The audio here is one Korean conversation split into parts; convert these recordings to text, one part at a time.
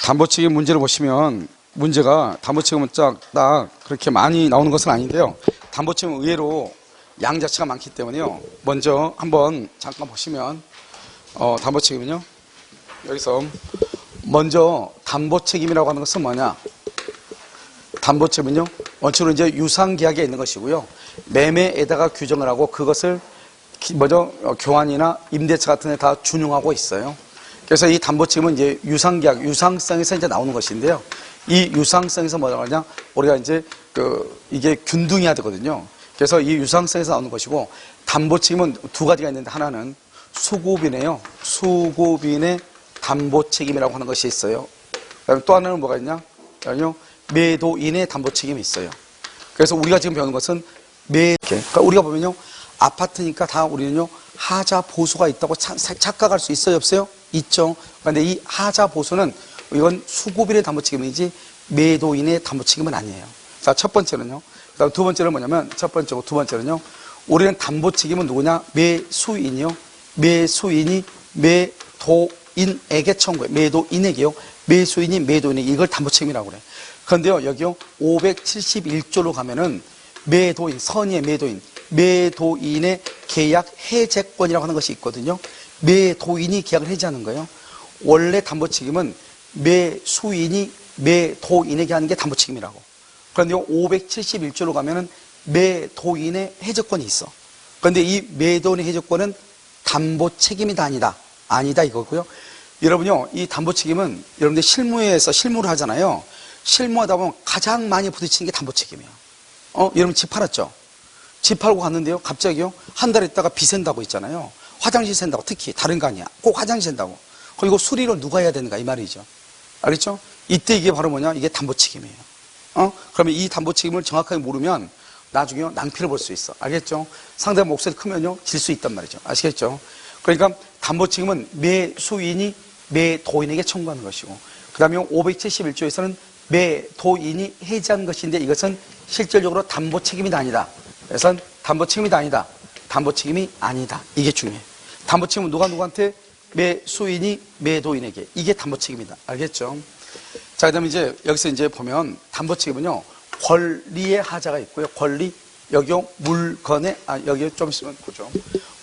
담보책임 문제를 보시면 문제가 담보책임은 딱 그렇게 많이 나오는 것은 아닌데요. 담보책임은 의외로 양자체가 많기 때문에요. 먼저 한번 잠깐 보시면 담보책임은요. 여기서 먼저 담보책임이라고 하는 것은 뭐냐? 담보책임은요. 원칙으로 이제 유상계약에 있는 것이고요. 매매에다가 규정을 하고 그것을 먼저 교환이나 임대차 같은 데 다 준용하고 있어요. 그래서 이 담보책임은 이제 유상계약, 유상성에서 이제 나오는 것인데요. 이 유상성에서 뭐라고 하냐? 우리가 이제 이게 균등해야 되거든요. 그래서 이 유상성에서 나오는 것이고, 담보책임은 두 가지가 있는데, 하나는 수급인이에요. 수급인의 담보책임이라고 하는 것이 있어요. 그다음에 또 하나는 뭐가 있냐? 아니요. 매도인의 담보책임이 있어요. 그래서 우리가 지금 배우는 것은 그러니까 우리가 보면요. 아파트니까 다 우리는요. 하자 보수가 있다고 착각할 수 있어요? 없어요? 있죠. 그런데 이 하자 보수는 이건 수급인의 담보책임이지 매도인의 담보책임은 아니에요. 자, 첫 번째는요. 그다음 두 번째는 뭐냐면, 첫 번째고 두 번째는요. 우리는 담보책임은 누구냐? 매수인이요. 매수인이 매도인에게 청구해요. 매도인에게요. 매수인이 매도인에게 이걸 담보책임이라고 그래요. 그런데요, 여기요. 571조로 가면은 매도인, 선의의 매도인, 매도인의 계약 해제권이라고 하는 것이 있거든요. 매도인이 계약을 해제하는 거예요. 원래 담보책임은 매수인이 매도인에게 하는 게 담보책임이라고. 그런데 571조로 가면은 매도인의 해제권이 있어. 그런데 이 매도인의 해제권은 담보책임이다 아니다? 아니다 이거고요. 여러분요, 이 담보책임은 여러분들 실무에서 실무를 하잖아요. 실무하다 보면 가장 많이 부딪히는 게 담보책임이에요. 여러분 집 팔았죠? 집 팔고 갔는데요. 갑자기요. 한 달 있다가 빚센다고 있잖아요. 화장실 샌다고, 특히 다른 거 아니야. 꼭 화장실 샌다고. 그리고 수리를 누가 해야 되는가 이 말이죠. 알겠죠? 이때 이게 바로 뭐냐? 이게 담보책임이에요. 그러면 이 담보책임을 정확하게 모르면 나중에 낭피를 볼 수 있어. 알겠죠? 상대방 목소리 크면요. 질 수 있단 말이죠. 아시겠죠? 그러니까 담보책임은 매수인이 매도인에게 청구하는 것이고, 그 다음에 571조에서는 매도인이 해지한 것인데 이것은 실질적으로 담보책임이 아니다. 그래서 담보책임이 아니다. 담보책임이 아니다. 이게 중요해요. 담보책임은 누구한테? 매수인이 매도인에게. 이게 담보책임이다. 알겠죠? 자, 그 다음에 이제 여기서 이제 보면 담보책임은요, 권리의 하자가 있고요. 권리, 여기요, 물건의, 여기 좀 있으면 보죠.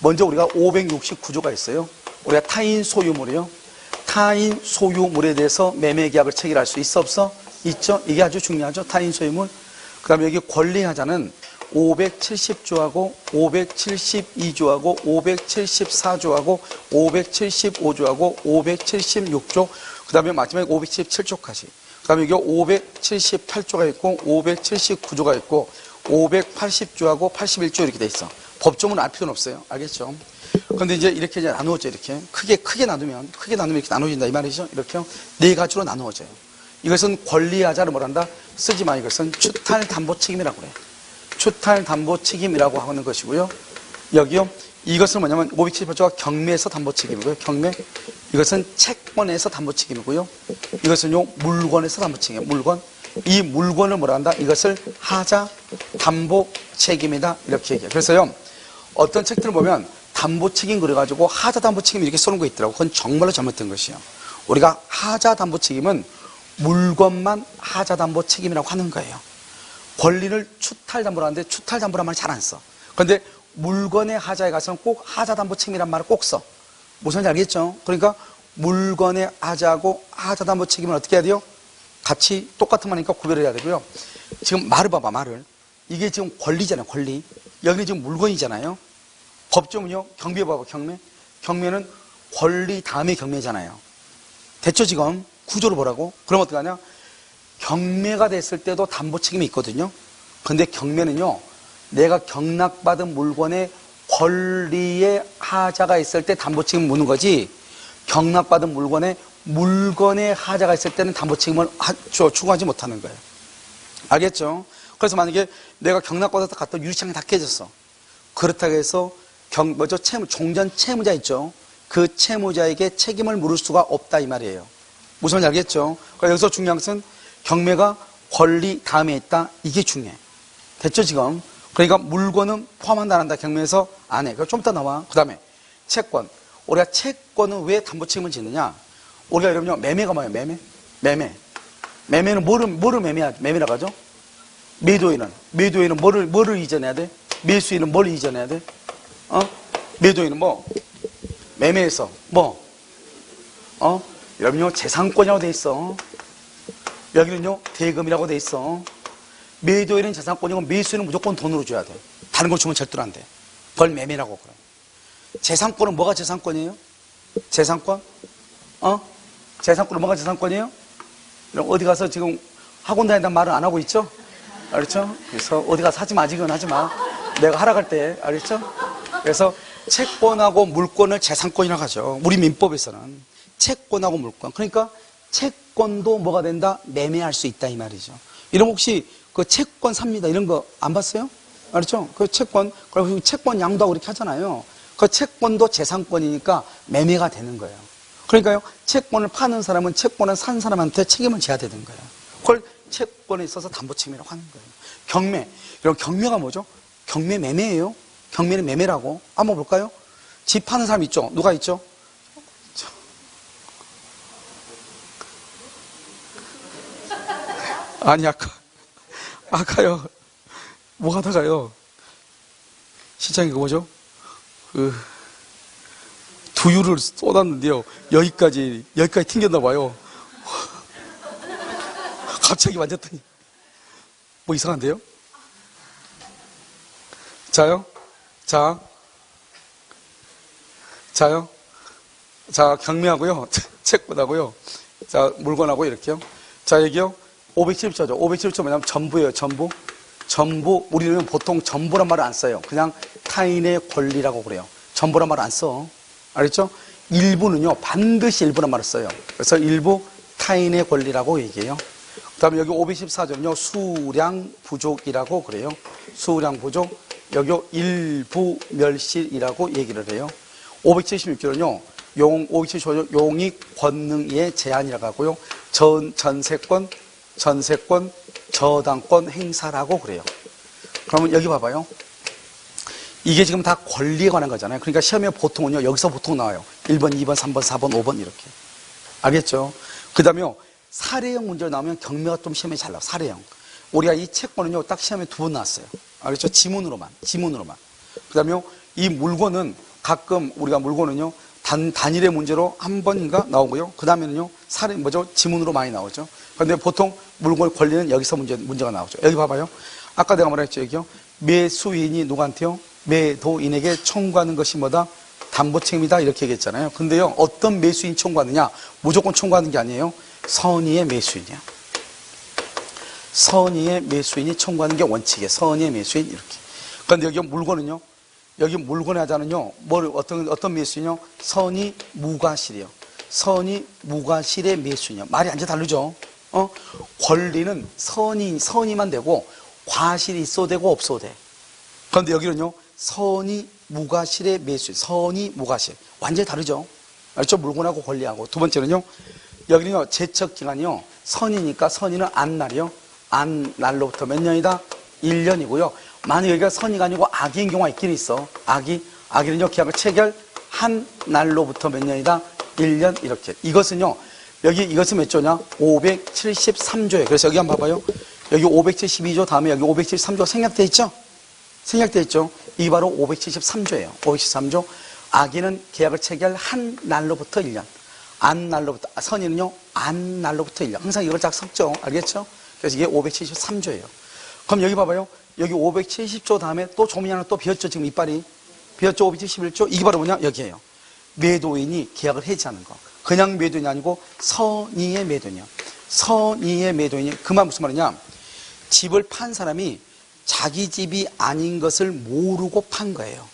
먼저 우리가 569조가 있어요. 우리가 타인 소유물이요. 타인 소유물에 대해서 매매계약을 체결할 수 있어, 없어? 있죠? 이게 아주 중요하죠. 타인 소유물. 그 다음에 여기 권리하자는 570조하고 572조하고 574조하고 575조하고 576조, 그 다음에 마지막에 577조까지. 그 다음에 여기 578조가 있고 579조가 있고 580조하고 81조 이렇게 돼 있어. 법조문은 알 필요는 없어요. 알겠죠? 그런데 이제 이렇게 이제 나누어져. 이렇게 크게 나누면 이렇게 나누어진다 이 말이죠. 이렇게 네 가지로 나누어져요. 이것은 권리하자를 뭐란다? 쓰지만 이것은 추탈담보책임이라고 그래요. 추탈담보책임이라고 하는 것이고요. 여기요. 이것은 뭐냐면 578조가 경매에서 담보책임이고요. 경매. 이것은 채권에서 담보책임이고요. 이것은요. 물건에서 담보책임. 물건. 이 물건을 뭐라 한다? 이것을 하자 담보책임이다. 이렇게 얘기해요. 그래서요. 어떤 책들을 보면 담보책임 그래가지고 하자 담보책임 이렇게 써놓은 거 있더라고. 그건 정말로 잘못된 것이에요. 우리가 하자 담보책임은 물건만 하자 담보책임이라고 하는 거예요. 권리를 추탈담보로 하는데 추탈담보란 말을 잘 안 써. 그런데 물건의 하자에 가서는 꼭 하자담보책임이란 말을 꼭 써. 무슨 말인지 알겠죠? 그러니까 물건의 하자하고 하자담보책임은 어떻게 해야 돼요? 같이 똑같은 말이니까 구별을 해야 되고요. 지금 말을 봐봐, 말을. 이게 지금 권리잖아요, 권리. 여기는 지금 물건이잖아요. 법조문요, 경매 봐봐, 경매. 경매는 권리 다음에 경매잖아요. 됐죠, 지금? 구조를 보라고. 그럼 어떡하냐? 경매가 됐을 때도 담보책임이 있거든요. 근데 경매는요, 내가 경락받은 물건에 권리의 하자가 있을 때 담보책임 묻는 거지, 경락받은 물건의 하자가 있을 때는 담보책임을 추구하지 못하는 거예요. 알겠죠? 그래서 만약에 내가 경락받아서 갔다 유리창이 다 깨졌어. 그렇다고 해서 종전 채무자 있죠? 그 채무자에게 책임을 물을 수가 없다 이 말이에요. 무슨 말인지 알겠죠? 그러니까 여기서 중요한 것은 경매가 권리 다음에 있다. 이게 중요해. 됐죠, 지금? 그러니까 물건은 포함한다, 안 한다. 경매에서 안 해. 그럼 좀 이따 나와. 그 다음에 채권. 우리가 채권은 왜 담보책임을 짓느냐? 우리가 여러분요, 매매가 뭐예요? 매매는 뭐를 매매라고 하죠? 매도인은 뭐를 이전해야 돼? 매수인은 뭘 이전해야 돼? 매도인은 뭐? 매매에서 뭐? 여러분요, 재산권이라고 돼 있어. 여기는요, 대금이라고 돼 있어. 매도인은 재산권이고 매수인은 무조건 돈으로 줘야 돼. 다른 거 주면 절대로 안 돼. 그걸 매매라고 그래. 재산권은 뭐가 재산권이에요? 재산권? 재산권은 뭐가 재산권이에요? 어디 가서 지금 학원 다닌다는 말은 안 하고 있죠? 알겠죠? 그래서 어디 가서 하지 마, 아직은 하지 마. 내가 하라 갈 때, 알겠죠? 그래서 채권하고 물권을 재산권이라고 하죠. 우리 민법에서는 채권하고 물권. 그러니까 채권도 뭐가 된다? 매매할 수 있다 이 말이죠. 이런 혹시 그 채권 삽니다 이런 거 안 봤어요? 알았죠? 그 채권, 그리고 채권 양도하고 이렇게 하잖아요. 그 채권도 재산권이니까 매매가 되는 거예요. 그러니까요, 채권을 파는 사람은 채권을 산 사람한테 책임을 져야 되는 거예요. 그걸 채권에 있어서 담보 책임이라고 하는 거예요. 경매. 이런 경매가 뭐죠? 경매 매매예요. 경매는 매매라고. 한번 볼까요? 집 파는 사람 있죠? 누가 있죠? 아니, 아까요. 뭐 하다가요. 시장이 그 뭐죠? 두유를 쏟았는데요. 여기까지 튕겼나 봐요. 갑자기 만졌더니 뭐 이상한데요? 자요? 자요? 자, 경매하고요. 채권하고요. 자, 물건하고 이렇게요. 자, 여기요. 570조죠. 570조 뭐냐면 전부예요. 전부. 우리는 보통 전부란 말을 안 써요. 그냥 타인의 권리라고 그래요. 전부란 말을 안 써. 알겠죠? 일부는요, 반드시 일부란 말을 써요. 그래서 일부 타인의 권리라고 얘기해요. 그 다음에 여기 514조는요, 수량 부족이라고 그래요. 수량 부족. 여기 일부 멸실이라고 얘기를 해요. 576조는요, 575조 용익 권능의 제한이라고 하고요. 전세권, 저당권 행사라고 그래요. 그러면 여기 봐봐요. 이게 지금 다 권리에 관한 거잖아요. 그러니까 시험에 보통은요, 여기서 보통 나와요. 1번, 2번, 3번, 4번, 5번 이렇게. 알겠죠? 그 다음에요, 사례형 문제로 나오면 경매가 좀 시험에 잘 나와요. 사례형. 우리가 이 채권은요, 딱 시험에 2번 나왔어요. 알겠죠? 지문으로만. 그 다음에요, 이 물건은 가끔 우리가 물건은요, 단일의 문제로 한 번인가 나오고요. 그 다음에는요, 지문으로 많이 나오죠. 그런데 보통 물건 권리는 여기서 문제가 나오죠. 여기 봐봐요. 아까 내가 말했죠, 여기요. 매수인이 누구한테요? 매도인에게 청구하는 것이 뭐다? 담보 책임이다. 이렇게 얘기했잖아요. 근데요, 어떤 매수인이 청구하느냐? 무조건 청구하는 게 아니에요. 선의의 매수인이야. 선의의 매수인이 청구하는 게 원칙이에요. 선의의 매수인, 이렇게. 그런데 여기 물건은요, 여기 물건의 하자는요, 어떤 매수인이요? 선의 무과실이요. 선의 무과실의 매수인이요. 말이 완전 다르죠? 권리는 선의만 되고, 과실이 있어도 되고, 없어도 돼. 그런데 여기는요, 선의 무과실의 매수인, 선의 무과실. 완전히 다르죠? 알죠? 물건하고 권리하고. 두 번째는요, 여기는요, 제척기간이요, 선이니까 선의는 안날이요. 안날로부터 몇 년이다? 1년이고요. 만약 여기가 선의가 아니고 악인 경우가 있긴 있어. 악인은요, 계약을 체결한 날로부터 몇 년이다? 1년, 이렇게. 이것은요, 이것은 몇 조냐? 573조예요. 그래서 여기 한번 봐봐요. 여기 572조 다음에 여기 573조 생략돼 있죠? 생략돼 있죠? 이게 바로 573조예요. 573조. 악인은 계약을 체결한 날로부터 1년. 선의는요, 안 날로부터 1년. 항상 이걸 딱 섞죠. 알겠죠? 그래서 이게 573조예요. 그럼 여기 봐봐요. 여기 570조 다음에 또 조문이 하나 또 비었죠. 지금 이빨이. 비었죠. 571조. 이게 바로 뭐냐? 여기에요. 매도인이 계약을 해지하는 거. 그냥 매도인이 아니고 선의의 매도인이야. 선의의 매도인이. 그 말 무슨 말이냐? 집을 판 사람이 자기 집이 아닌 것을 모르고 판 거예요.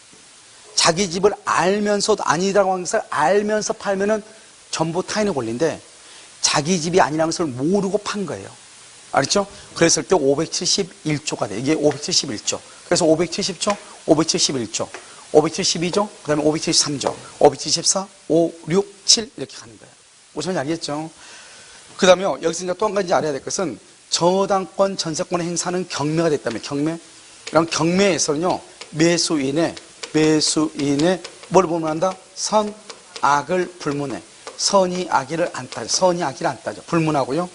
자기 집을 알면서도 아니라고 하는 것을 알면서 팔면은 전부 타인의 권리인데 자기 집이 아니라는 것을 모르고 판 거예요. 알았죠? 그랬을 때 571조가 돼. 이게 571조. 그래서 570조, 571조, 572조, 그 다음에 573조, 574, 5, 6, 7 이렇게 가는 거예요. 무슨 알겠죠? 그 다음에 여기서 이제 또 한 가지 알아야 될 것은 저당권, 전세권의 행사는 경매가 됐다면 경매. 이런 경매에서는요, 매수인의 뭘 불문한다? 선, 악을 불문해. 선이 아기를 안 따져. 선이 아기를 안 따져. 불문하고요.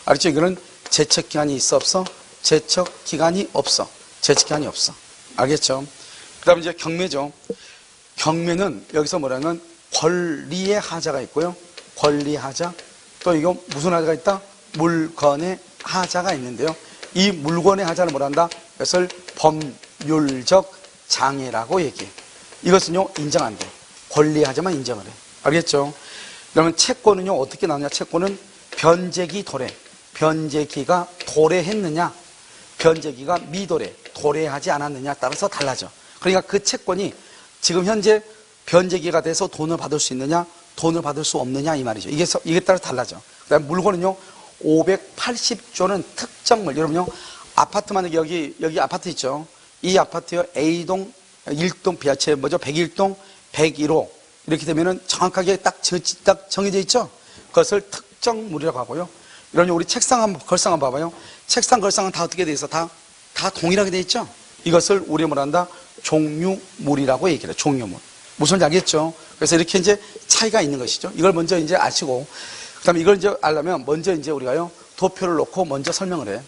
알았죠? 이거는 제척기간이 있어 없어? 제척기간이 없어. 제척기간이 없어. 알겠죠? 그 다음에 이제 경매죠. 경매는 여기서 뭐라면 권리의 하자가 있고요. 권리 하자. 또 이거 무슨 하자가 있다? 물건의 하자가 있는데요. 이 물건의 하자를 뭐란다? 이것을 법률적 장애라고 얘기해. 이것은요, 인정 안 돼. 권리 하자만 인정을 해. 알겠죠? 그러면 채권은요, 어떻게 나오냐? 채권은 변제기 도래. 변제기가 도래했느냐? 변제기가 미도래. 도래하지 않았느냐? 따라서 달라져. 그러니까 그 채권이 지금 현재 변제기가 돼서 돈을 받을 수 있느냐? 돈을 받을 수 없느냐? 이 말이죠. 이게 따라 달라져. 그 다음에 물건은요, 580조는 특정물. 여러분요, 아파트 만약에 여기 아파트 있죠? 이 아파트요, A동, 1동, 비아체 뭐죠? 101동, 101호. 이렇게 되면은 정확하게 딱 정해져 있죠? 그것을 특정물이라고 하고요. 이런 우리 책상 걸상 한번 봐봐요. 책상 걸상은 다 어떻게 돼 있어? 다 동일하게 돼 있죠? 이것을 우리 뭐란다? 종류물이라고 얘기를 해. 종류물. 무슨 말인지 알겠죠? 그래서 이렇게 이제 차이가 있는 것이죠. 이걸 먼저 이제 아시고, 그 다음에 이걸 이제 알려면 먼저 이제 우리가요, 도표를 놓고 먼저 설명을 해.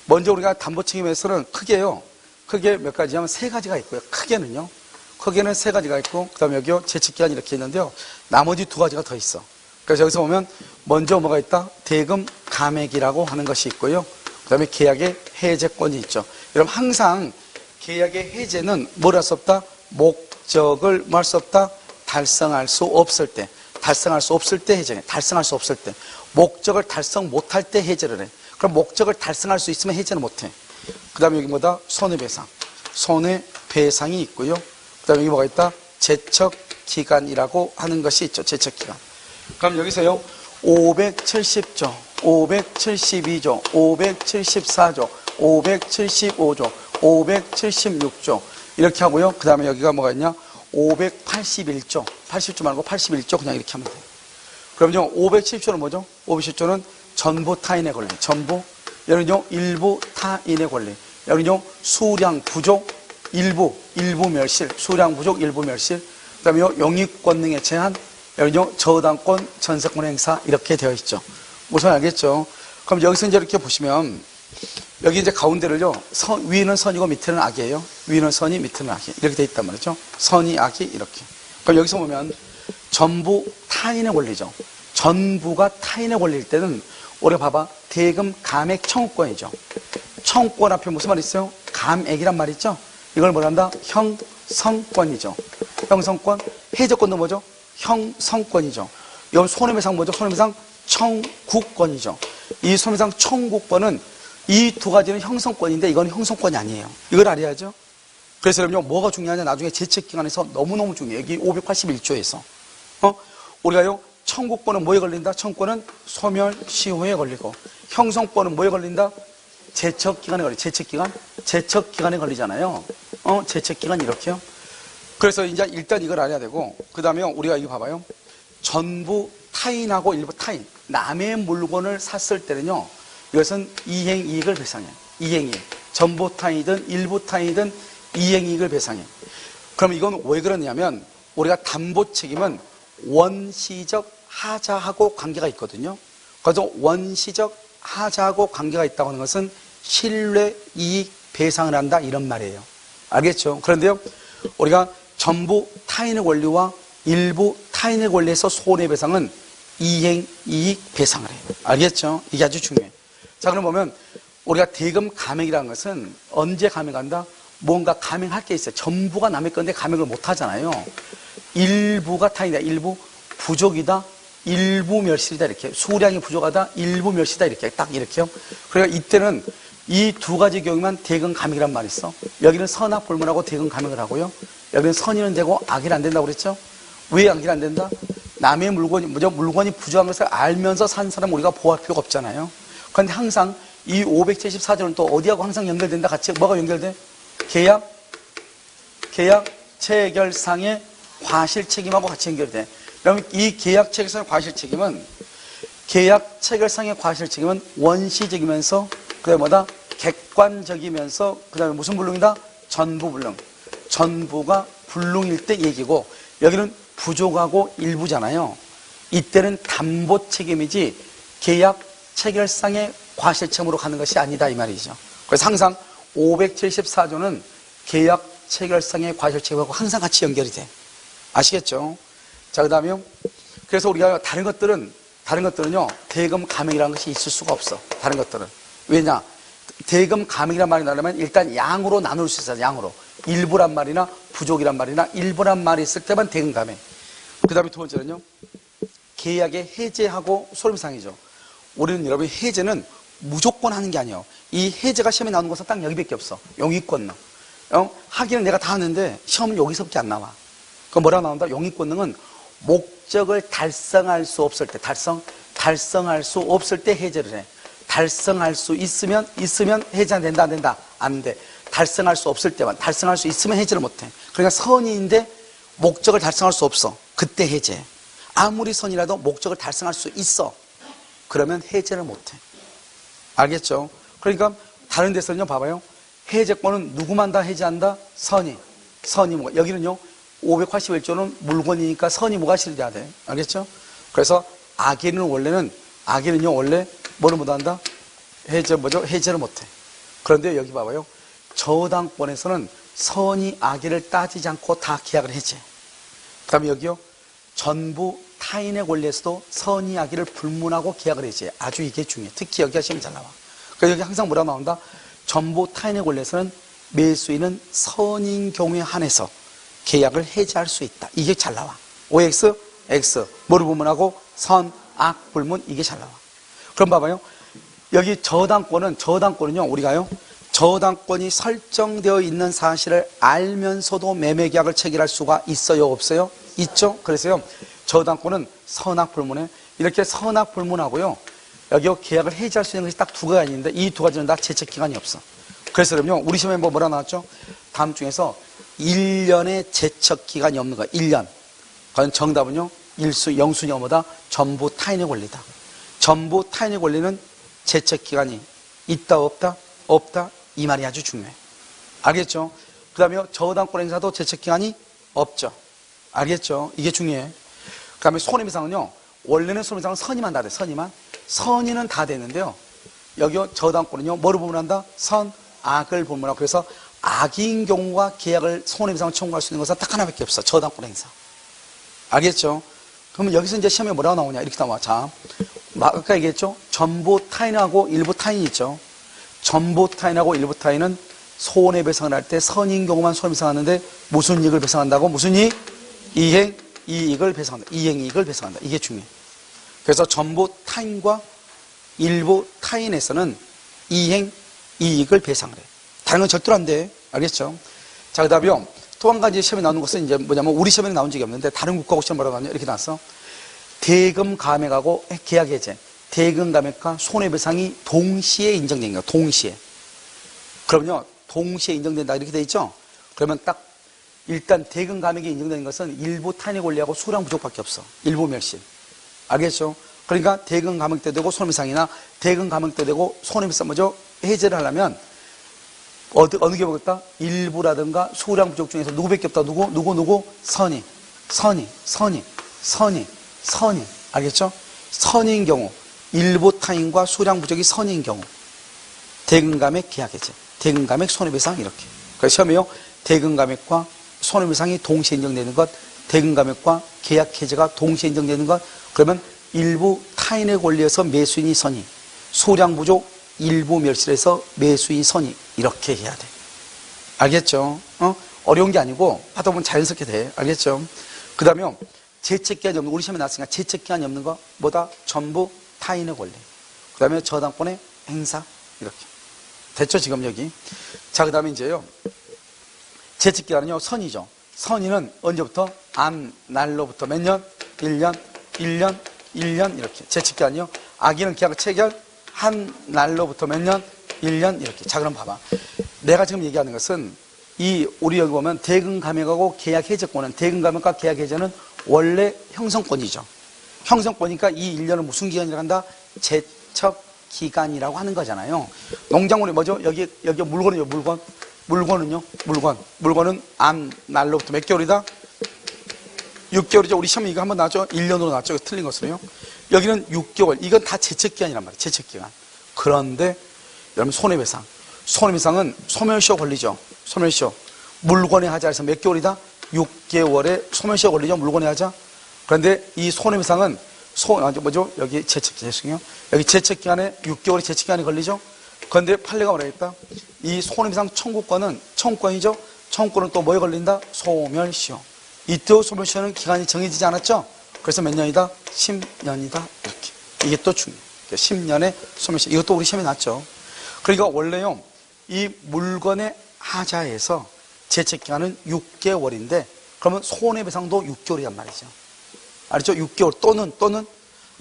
먼저 우리가 담보 책임에서는 크게요, 크게 몇 가지냐면 세 가지가 있고요. 크게는요. 크게는 세 가지가 있고, 그 다음에 여기요, 제측기간 이렇게 있는데요. 나머지 두 가지가 더 있어. 그래서 여기서 보면 먼저 뭐가 있다? 대금 감액이라고 하는 것이 있고요. 그 다음에 계약의 해제권이 있죠. 여러분 항상 계약의 해제는 뭘 할 수 없다? 목적을 뭐 할 수 없다? 달성할 수 없을 때. 달성할 수 없을 때 해제해. 달성할 수 없을 때. 목적을 달성 못할 때 해제를 해. 그럼 목적을 달성할 수 있으면 해제는 못해. 그 다음에 여기 뭐다? 손해배상. 손해배상이 있고요. 그 다음에 여기 뭐가 있다? 제척기간이라고 하는 것이 있죠. 제척기간. 그럼 여기서요, 570조, 572조, 574조, 575조, 576조. 이렇게 하고요. 그 다음에 여기가 뭐가 있냐? 581조. 80조 말고 81조 그냥 이렇게 하면 돼요. 그럼요, 570조는 뭐죠? 570조는 전부 타인의 권리. 전부. 여기는요, 일부 타인의 권리. 여기는요, 수량 부족, 일부 멸실. 수량 부족, 일부 멸실. 그 다음에요, 영유권능의 제한. 여기는요, 저당권, 전세권 행사. 이렇게 되어 있죠. 무슨 알겠죠? 그럼 여기서 이제 이렇게 보시면, 여기 이제 가운데를요, 위는 선이고 밑에는 악이에요. 위는 선이, 밑에는 악이. 이렇게 되어 있단 말이죠. 선이, 악이, 이렇게. 그럼 여기서 보면, 전부 타인의 권리죠. 전부가 타인의 권리일 때는, 우리가 봐봐. 대금 감액 청구권이죠. 청구권 앞에 무슨 말이 있어요? 감액이란 말이 있죠? 이걸 뭐란다? 형성권이죠. 형성권. 해제권도 뭐죠? 형성권이죠. 여기 손해배상 뭐죠? 손해배상 청구권이죠. 이 손해배상 청구권은 이 두 가지는 형성권인데 이건 형성권이 아니에요. 이걸 알아야죠. 그래서 여러분 뭐가 중요하냐? 나중에 제척기간에서 너무너무 중요해요. 여기 581조에서 우리가요, 청구권은 뭐에 걸린다? 청구권은 소멸시효에 걸리고, 형성권은 뭐에 걸린다? 제척기간에 걸려. 제척기간에 걸리잖아요. 제척기간 이렇게요. 그래서 이제 일단 이걸 알아야 되고, 그 다음에 우리가 이거 봐봐요. 전부 타인하고 일부 타인, 남의 물건을 샀을 때는요, 이것은 이행이익을 배상해. 이행이익. 전부 타인이든 일부 타인이든 이행이익을 배상해. 그럼 이건 왜 그러냐면, 우리가 담보 책임은 원시적 하자하고 관계가 있거든요. 그래서 원시적 하자하고 관계가 있다고 하는 것은 신뢰 이익 배상을 한다 이런 말이에요. 알겠죠? 그런데요, 우리가 전부 타인의 권리와 일부 타인의 권리에서 손해배상은 이행 이익 배상을 해요. 알겠죠? 이게 아주 중요해요. 자, 그럼 보면 우리가 대금 감액이라는 것은 언제 감액한다? 뭔가 감액할 게 있어요. 전부가 남의 건데 감액을 못 하잖아요. 일부가 타인이다. 일부 부족이다. 일부 멸실이다. 이렇게. 수량이 부족하다. 일부 멸실이다. 이렇게. 딱 이렇게요. 그러니까 이때는 이 두 가지 경우만 대금 감액이란 말이 있어. 여기는 선악 불문하고 대금 감액을 하고요. 여기는 선의는 되고 악이 안 된다고 그랬죠? 왜 악이 안 된다? 남의 물건이 부족한 것을 알면서 산 사람 우리가 보호할 필요가 없잖아요. 그런데 항상 이 574조는 또 어디하고 항상 연결된다? 같이 뭐가 연결돼? 계약 체결상의 과실 책임하고 같이 연결돼. 그러면 이 계약 체결상의 과실 책임은 원시적이면서 그다음에 뭐다? 객관적이면서 그다음에 무슨 불능이다? 전부 불능. 전부가 불능일 때 얘기고 여기는 부족하고 일부잖아요. 이때는 담보 책임이지 계약 체결상의 과실책임으로 가는 것이 아니다 이 말이죠. 그래서 항상 574조는 계약 체결상의 과실책임하고 항상 같이 연결이 돼. 아시겠죠? 자, 그 다음에요. 그래서 우리가 다른 것들은요, 대금 감액이라는 것이 있을 수가 없어. 다른 것들은. 왜냐? 대금 감액이란 말이 나오려면 일단 양으로 나눌 수 있어요. 양으로. 일부란 말이나 부족이란 말이나 일부란 말이 있을 때만 대금 감액. 그 다음에 두 번째는요, 계약의 해제하고 손해배상이죠. 우리는 여러분 해제는 무조건 하는 게 아니에요. 이 해제가 시험에 나오는 것은 딱 여기밖에 없어. 용의권능. 하기는 내가 다 하는데 시험은 여기서밖에 안 나와. 그 뭐라 나온다? 용의권능은 목적을 달성할 수 없을 때, 달성할 수 없을 때 해제를 해. 달성할 수 있으면 해제가 된다, 안 된다? 안 돼. 달성할 수 없을 때만, 달성할 수 있으면 해제를 못 해. 그러니까 선의인데 목적을 달성할 수 없어. 그때 해제. 아무리 선이라도 목적을 달성할 수 있어. 그러면 해제를 못 해. 알겠죠? 그러니까 다른 데서는요, 봐봐요. 해제권은 누구만 다 해제한다? 선의. 뭐가? 여기는요, 581조는 물건이니까 선의 뭐가 실돼야 돼. 알겠죠? 그래서 악의는 원래 뭐를 못한다? 해제를 못해. 그런데 여기 봐봐요. 저당권에서는 선의 악의를 따지지 않고 다 계약을 해제. 그 다음에 여기요. 전부 타인의 권리에서도 선의 악의를 불문하고 계약을 해제. 아주 이게 중요해. 특히 여기가 시험이 잘 나와. 그래서 여기 항상 뭐라 나온다? 전부 타인의 권리에서는 매수인은 선인 경우에 한해서 계약을 해제할 수 있다. 이게 잘 나와. OX, X. 뭐를 불문하고 선, 악, 불문. 이게 잘 나와. 그럼 봐봐요. 여기 저당권은요, 우리가요, 저당권이 설정되어 있는 사실을 알면서도 매매 계약을 체결할 수가 있어요, 없어요? 있죠? 그래서요, 저당권은 선악 불문에 이렇게 선악 불문하고요, 여기 계약을 해지할 수 있는 것이 딱 두 가지가 있는데 이 두 가지는 다 제척 기간이 없어. 그래서 그럼요, 우리 시험에 뭐라 나왔죠? 다음 중에서 1년의 제척 기간이 없는 거야. 1년. 과연 정답은요, 영순위 뭐다? 전부 타인의 권리다. 전부 타인의 권리는 제척 기간이 있다, 없다? 없다. 이 말이 아주 중요해. 알겠죠? 그 다음에 저당권 행사도 제척 기간이 없죠. 알겠죠? 이게 중요해. 그 다음에 손해배상은요, 원래는 손해배상은 선의만 다 돼. 선의는 다 되는데요, 여기 저당권은요, 뭐를 불문한다? 선, 악을 불문하고. 그래서 악인 경우가 계약을 손해배상을 청구할 수 있는 것은 딱 하나밖에 없어. 저당권 행사. 알겠죠? 그러면 여기서 이제 시험에 뭐라고 나오냐? 이렇게 나와. 자, 아까 얘기했죠? 전부 타인하고 일부 타인이 있죠. 전부 타인하고 일부 타인은 손해배상을 할 때 선인 경우만 손해배상하는데 무슨 이익을 배상한다고? 무슨 이익? 이익을 배상한다. 이익을 배상한다. 이게 중요해. 그래서 전부 타인과 일부 타인에서는 이익을 배상을 해. 다른 건 절대로 안 돼. 알겠죠? 자, 그 다음에 또 한 가지 시험에 나오는 것은 이제 뭐냐면 우리 시험에 나온 적이 없는데 다른 국가고 시험 뭐라고 하냐? 이렇게 나왔어. 대금 감액하고 계약 해제. 대금 감액과 손해배상이 동시에 인정된 거야. 동시에. 그러면요, 동시에 인정된다 이렇게 돼 있죠? 그러면 딱 일단 대금 감액이 인정되는 것은 일부 타인의 권리하고 수량 부족밖에 없어. 일부 멸실. 알겠죠? 그러니까 대금 감액 때 되고 손해배상이나 대금 감액 때 되고 손해배상 해제를 하려면 어느 게 보겠다? 일부라든가 수량 부족 중에서 누구밖에 없다. 누구? 선의. 알겠죠? 선인 경우, 일부 타인과 수량 부족이 선인 경우, 대금 감액 계약 해제, 대금 감액 손해배상 이렇게. 그래서 시험에요, 대금 감액과 손해배상이 동시에 인정되는 것, 대금 감액과 계약 해제가 동시에 인정되는 것, 그러면 일부 타인의 권리에서 매수인이 선의, 수량 부족, 일부 멸실에서 매수인이 선의, 이렇게 해야 돼. 알겠죠? 어려운 게 아니고 하다 보면 자연스럽게 돼. 알겠죠? 그 다음에 제척기한이 없는, 우리 시험에 나왔으니까 제척기한이 없는 거 뭐다? 전부 타인의 권리. 그 다음에 저당권의 행사 이렇게. 됐죠? 지금 여기. 자, 그 다음에 이제요, 제척기한은요, 선의죠. 선의는 언제부터? 날로부터 몇 년? 1년 이렇게. 제척기한이요. 악의는 계약 체결 한 날로부터 몇 년? 1년 이렇게. 자, 그럼 봐봐. 내가 지금 얘기하는 것은 우리 여기 보면 대금 감액하고 계약 해제권은, 대금 감액과 계약 해제는 원래 형성권이죠. 형성권이니까 이 1년은 무슨 기간이라고 한다? 제척 기간이라고 하는 거잖아요. 농작물이 뭐죠? 여기 물건은요, 물건은 날로부터 몇 개월이다? 6개월이죠. 우리 시험에 이거 한번 나왔죠. 1년으로 나왔죠. 틀린 것으로요. 여기는 6개월. 이건 다 제척기간이란 말이에요. 제척기간. 그런데 여러분 손해배상. 손해배상은 소멸시효 걸리죠. 소멸시효. 물권의 하자에서 몇 개월이다? 6개월에 소멸시효 걸리죠. 물권의 하자. 그런데 이 손해배상은 뭐죠? 여기 제척기간이요. 여기 제척기간에 6개월의 제척기간이 걸리죠. 그런데 판례가 뭐라 했다? 이 손해배상 청구권은 청구권이죠. 청구권은 또 뭐에 걸린다? 소멸시효. 이때 소멸시효는 기간이 정해지지 않았죠? 그래서 몇 년이다? 10년이다. 이렇게. 이게 또 중요해요. 10년의 소멸시효. 이것도 우리 시험에 났죠. 그러니까 원래요, 이 물건의 하자에서 제척기간은 6개월인데, 그러면 손해배상도 6개월이란 말이죠. 알죠? 6개월 또는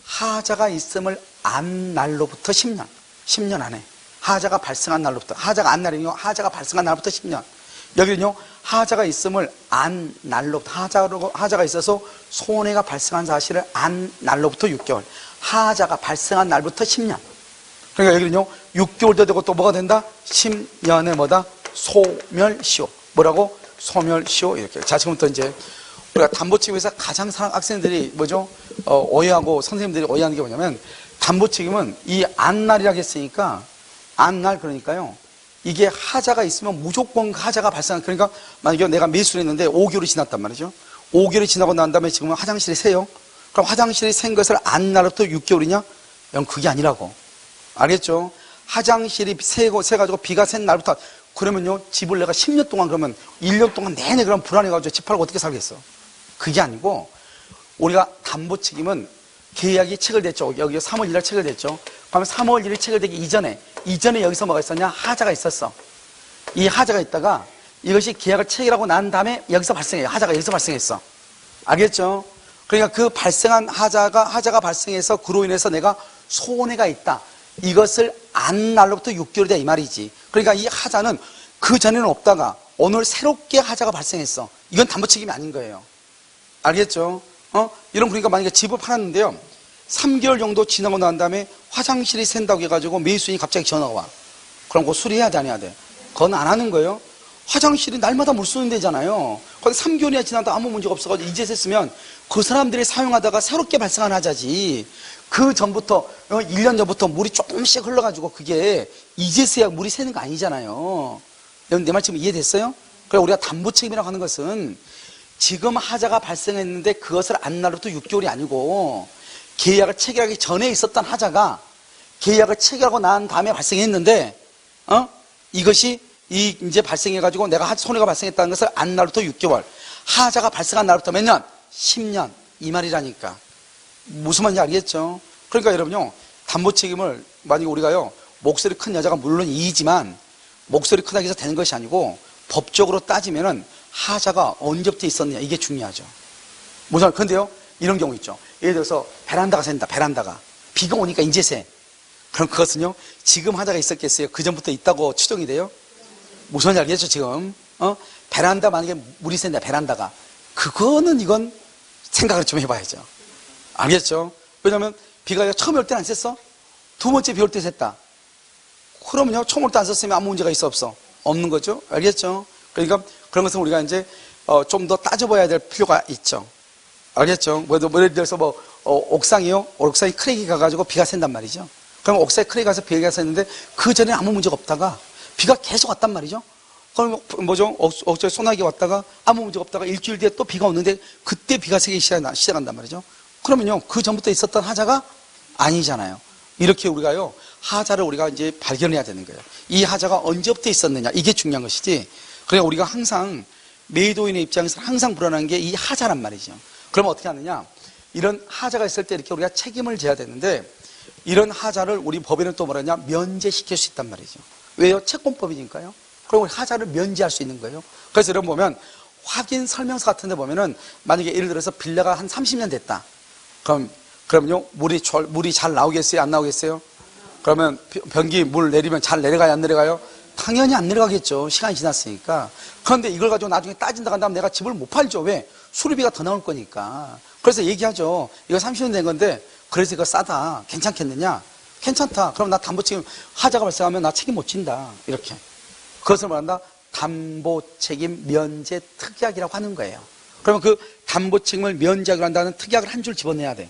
하자가 있음을 안 날로부터 10년. 10년 안에. 하자가 발생한 날로부터. 하자가 안 날이면요, 하자가 발생한 날부터 10년. 여기는요, 하자가 있음을 안 날로부터, 하자가 있어서 손해가 발생한 사실을 안 날로부터 6개월. 하자가 발생한 날부터 10년. 그러니까 여기는요, 6개월도 되고 또 뭐가 된다? 10년에 뭐다? 소멸시효. 뭐라고? 소멸시효. 이렇게. 자, 지금부터 이제 우리가 담보책임에서 가장 학생들이 뭐죠? 오해하고 선생님들이 오해하는 게 뭐냐면, 담보책임은 이 안날이라고 했으니까, 안날 그러니까요. 이게 하자가 있으면 무조건 하자가 그러니까 만약에 내가 매수를 했는데 5개월이 지났단 말이죠. 5개월이 지나고 난 다음에 지금 화장실이 새요. 그럼 화장실이 샌 것을 안날부터 6개월이냐? 영 그게 아니라고. 알겠죠? 화장실이 새가지고 비가 샌 날부터 그러면요, 집을 내가 10년 동안 그러면 1년 동안 내내 그럼 불안해가지고 집 팔고 어떻게 살겠어? 그게 아니고 우리가 담보 책임은 계약이 체결됐죠. 여기 3월 1일 체결됐죠. 그러면 3월 1일 체결되기 이전에 여기서 뭐가 있었냐? 하자가 있었어. 이 하자가 있다가 이것이 계약을 체결하고 난 다음에 여기서 발생해요. 하자가 여기서 발생했어. 알겠죠? 그러니까 그 발생한 하자가 발생해서 그로 인해서 내가 손해가 있다. 이것을 안 날로부터 6개월이다 이 말이지. 그러니까 이 하자는 그 전에는 없다가 오늘 새롭게 하자가 발생했어. 이건 담보 책임이 아닌 거예요. 알겠죠? 이런 그러니까 만약에 집을 팔았는데요. 3개월 정도 지나고 난 다음에 화장실이 샌다고 해가지고 매수인이 갑자기 전화가 와. 그럼 그거 수리해야 돼, 안 해야 돼? 그건 안 하는 거예요. 화장실이 날마다 물 쏘는 데잖아요. 거기 3개월이나 지나도 아무 문제가 없어가지고 이제 샜으면 그 사람들이 사용하다가 새롭게 발생한 하자지. 그 전부터, 1년 전부터 물이 조금씩 흘러가지고 그게 이제서야 물이 새는 거 아니잖아요. 여러분 내 말 지금 이해됐어요? 그래 우리가 담보 책임이라고 하는 것은 지금 하자가 발생했는데 그것을 안 날로부터 6개월이 아니고 계약을 체결하기 전에 있었던 하자가 계약을 체결하고 난 다음에 발생했는데, 이것이 이제 발생해가지고 내가 손해가 발생했다는 것을 안 날부터 6개월. 하자가 발생한 날부터 몇 년? 10년. 이 말이라니까. 무슨 말인지 알겠죠? 그러니까 여러분요, 담보 책임을 만약에 우리가요, 목소리 큰 여자가 물론 이이지만 목소리 크다고 해서 되는 것이 아니고 법적으로 따지면은 하자가 언제부터 있었느냐. 이게 중요하죠. 무슨 말, 근데요, 이런 경우 있죠. 예를 들어서 베란다가 샌다. 베란다가. 비가 오니까 이제 새. 그럼 그것은요, 지금 하자가 있었겠어요? 그 전부터 있다고 추정이 돼요? 무슨 말인지 알겠죠, 지금? 베란다 만약에 물이 샌다, 베란다가. 그거는 이건 생각을 좀 해봐야죠. 알겠죠? 왜냐면 비가 처음에 올 때는 안 샜어? 두 번째 비 올 때 샜다. 그러면요, 처음 올 때 안 썼으면 아무 문제가 있어, 없어? 없는 거죠? 알겠죠? 그러니까 그런 것은 우리가 이제 좀 더 따져봐야 될 필요가 있죠. 알겠죠? 예를 들어서 옥상이요? 옥상에 크랙이 가가지고 비가 샌단 말이죠. 그럼 옥상에 크랙이 가서 비가 샜는데 그 전에 아무 문제가 없다가 비가 계속 왔단 말이죠. 그럼 뭐죠? 옥상에 소나기 왔다가 아무 문제가 없다가 일주일 뒤에 또 비가 오는데 그때 비가 새기 시작한단 말이죠. 그러면요, 그 전부터 있었던 하자가 아니잖아요. 이렇게 우리가요, 하자를 우리가 이제 발견해야 되는 거예요. 이 하자가 언제부터 있었느냐, 이게 중요한 것이지. 그러니까 우리가 항상 매도인의 입장에서 항상 불안한 게 이 하자란 말이죠. 그러면 어떻게 하느냐? 이런 하자가 있을 때 이렇게 우리가 책임을 져야 되는데, 이런 하자를 우리 법에는 또 뭐라냐? 면제시킬 수 있단 말이죠. 왜요? 채권법이니까요. 그리고 하자를 면제할 수 있는 거예요. 그래서 여러분 보면 확인 설명서 같은 데 보면은 만약에 예를 들어서 빌라가 한 30년 됐다. 그럼요, 물이 잘 나오겠어요? 안 나오겠어요? 그러면 변기 물 내리면 잘 내려가요? 안 내려가요? 당연히 안 내려가겠죠. 시간이 지났으니까. 그런데 이걸 가지고 나중에 따진다 한다면 내가 집을 못 팔죠. 왜? 수리비가 더 나올 거니까. 그래서 얘기하죠. 이거 30년 된 건데 그래서 이거 싸다. 괜찮겠느냐? 괜찮다. 그럼 나 담보 책임, 하자가 발생하면 나 책임 못 진다. 이렇게. 그것을 말한다? 담보 책임 면제 특약이라고 하는 거예요. 그러면 그 담보 책임을 면제하기로 한다는 특약을 한 줄 집어내야 돼.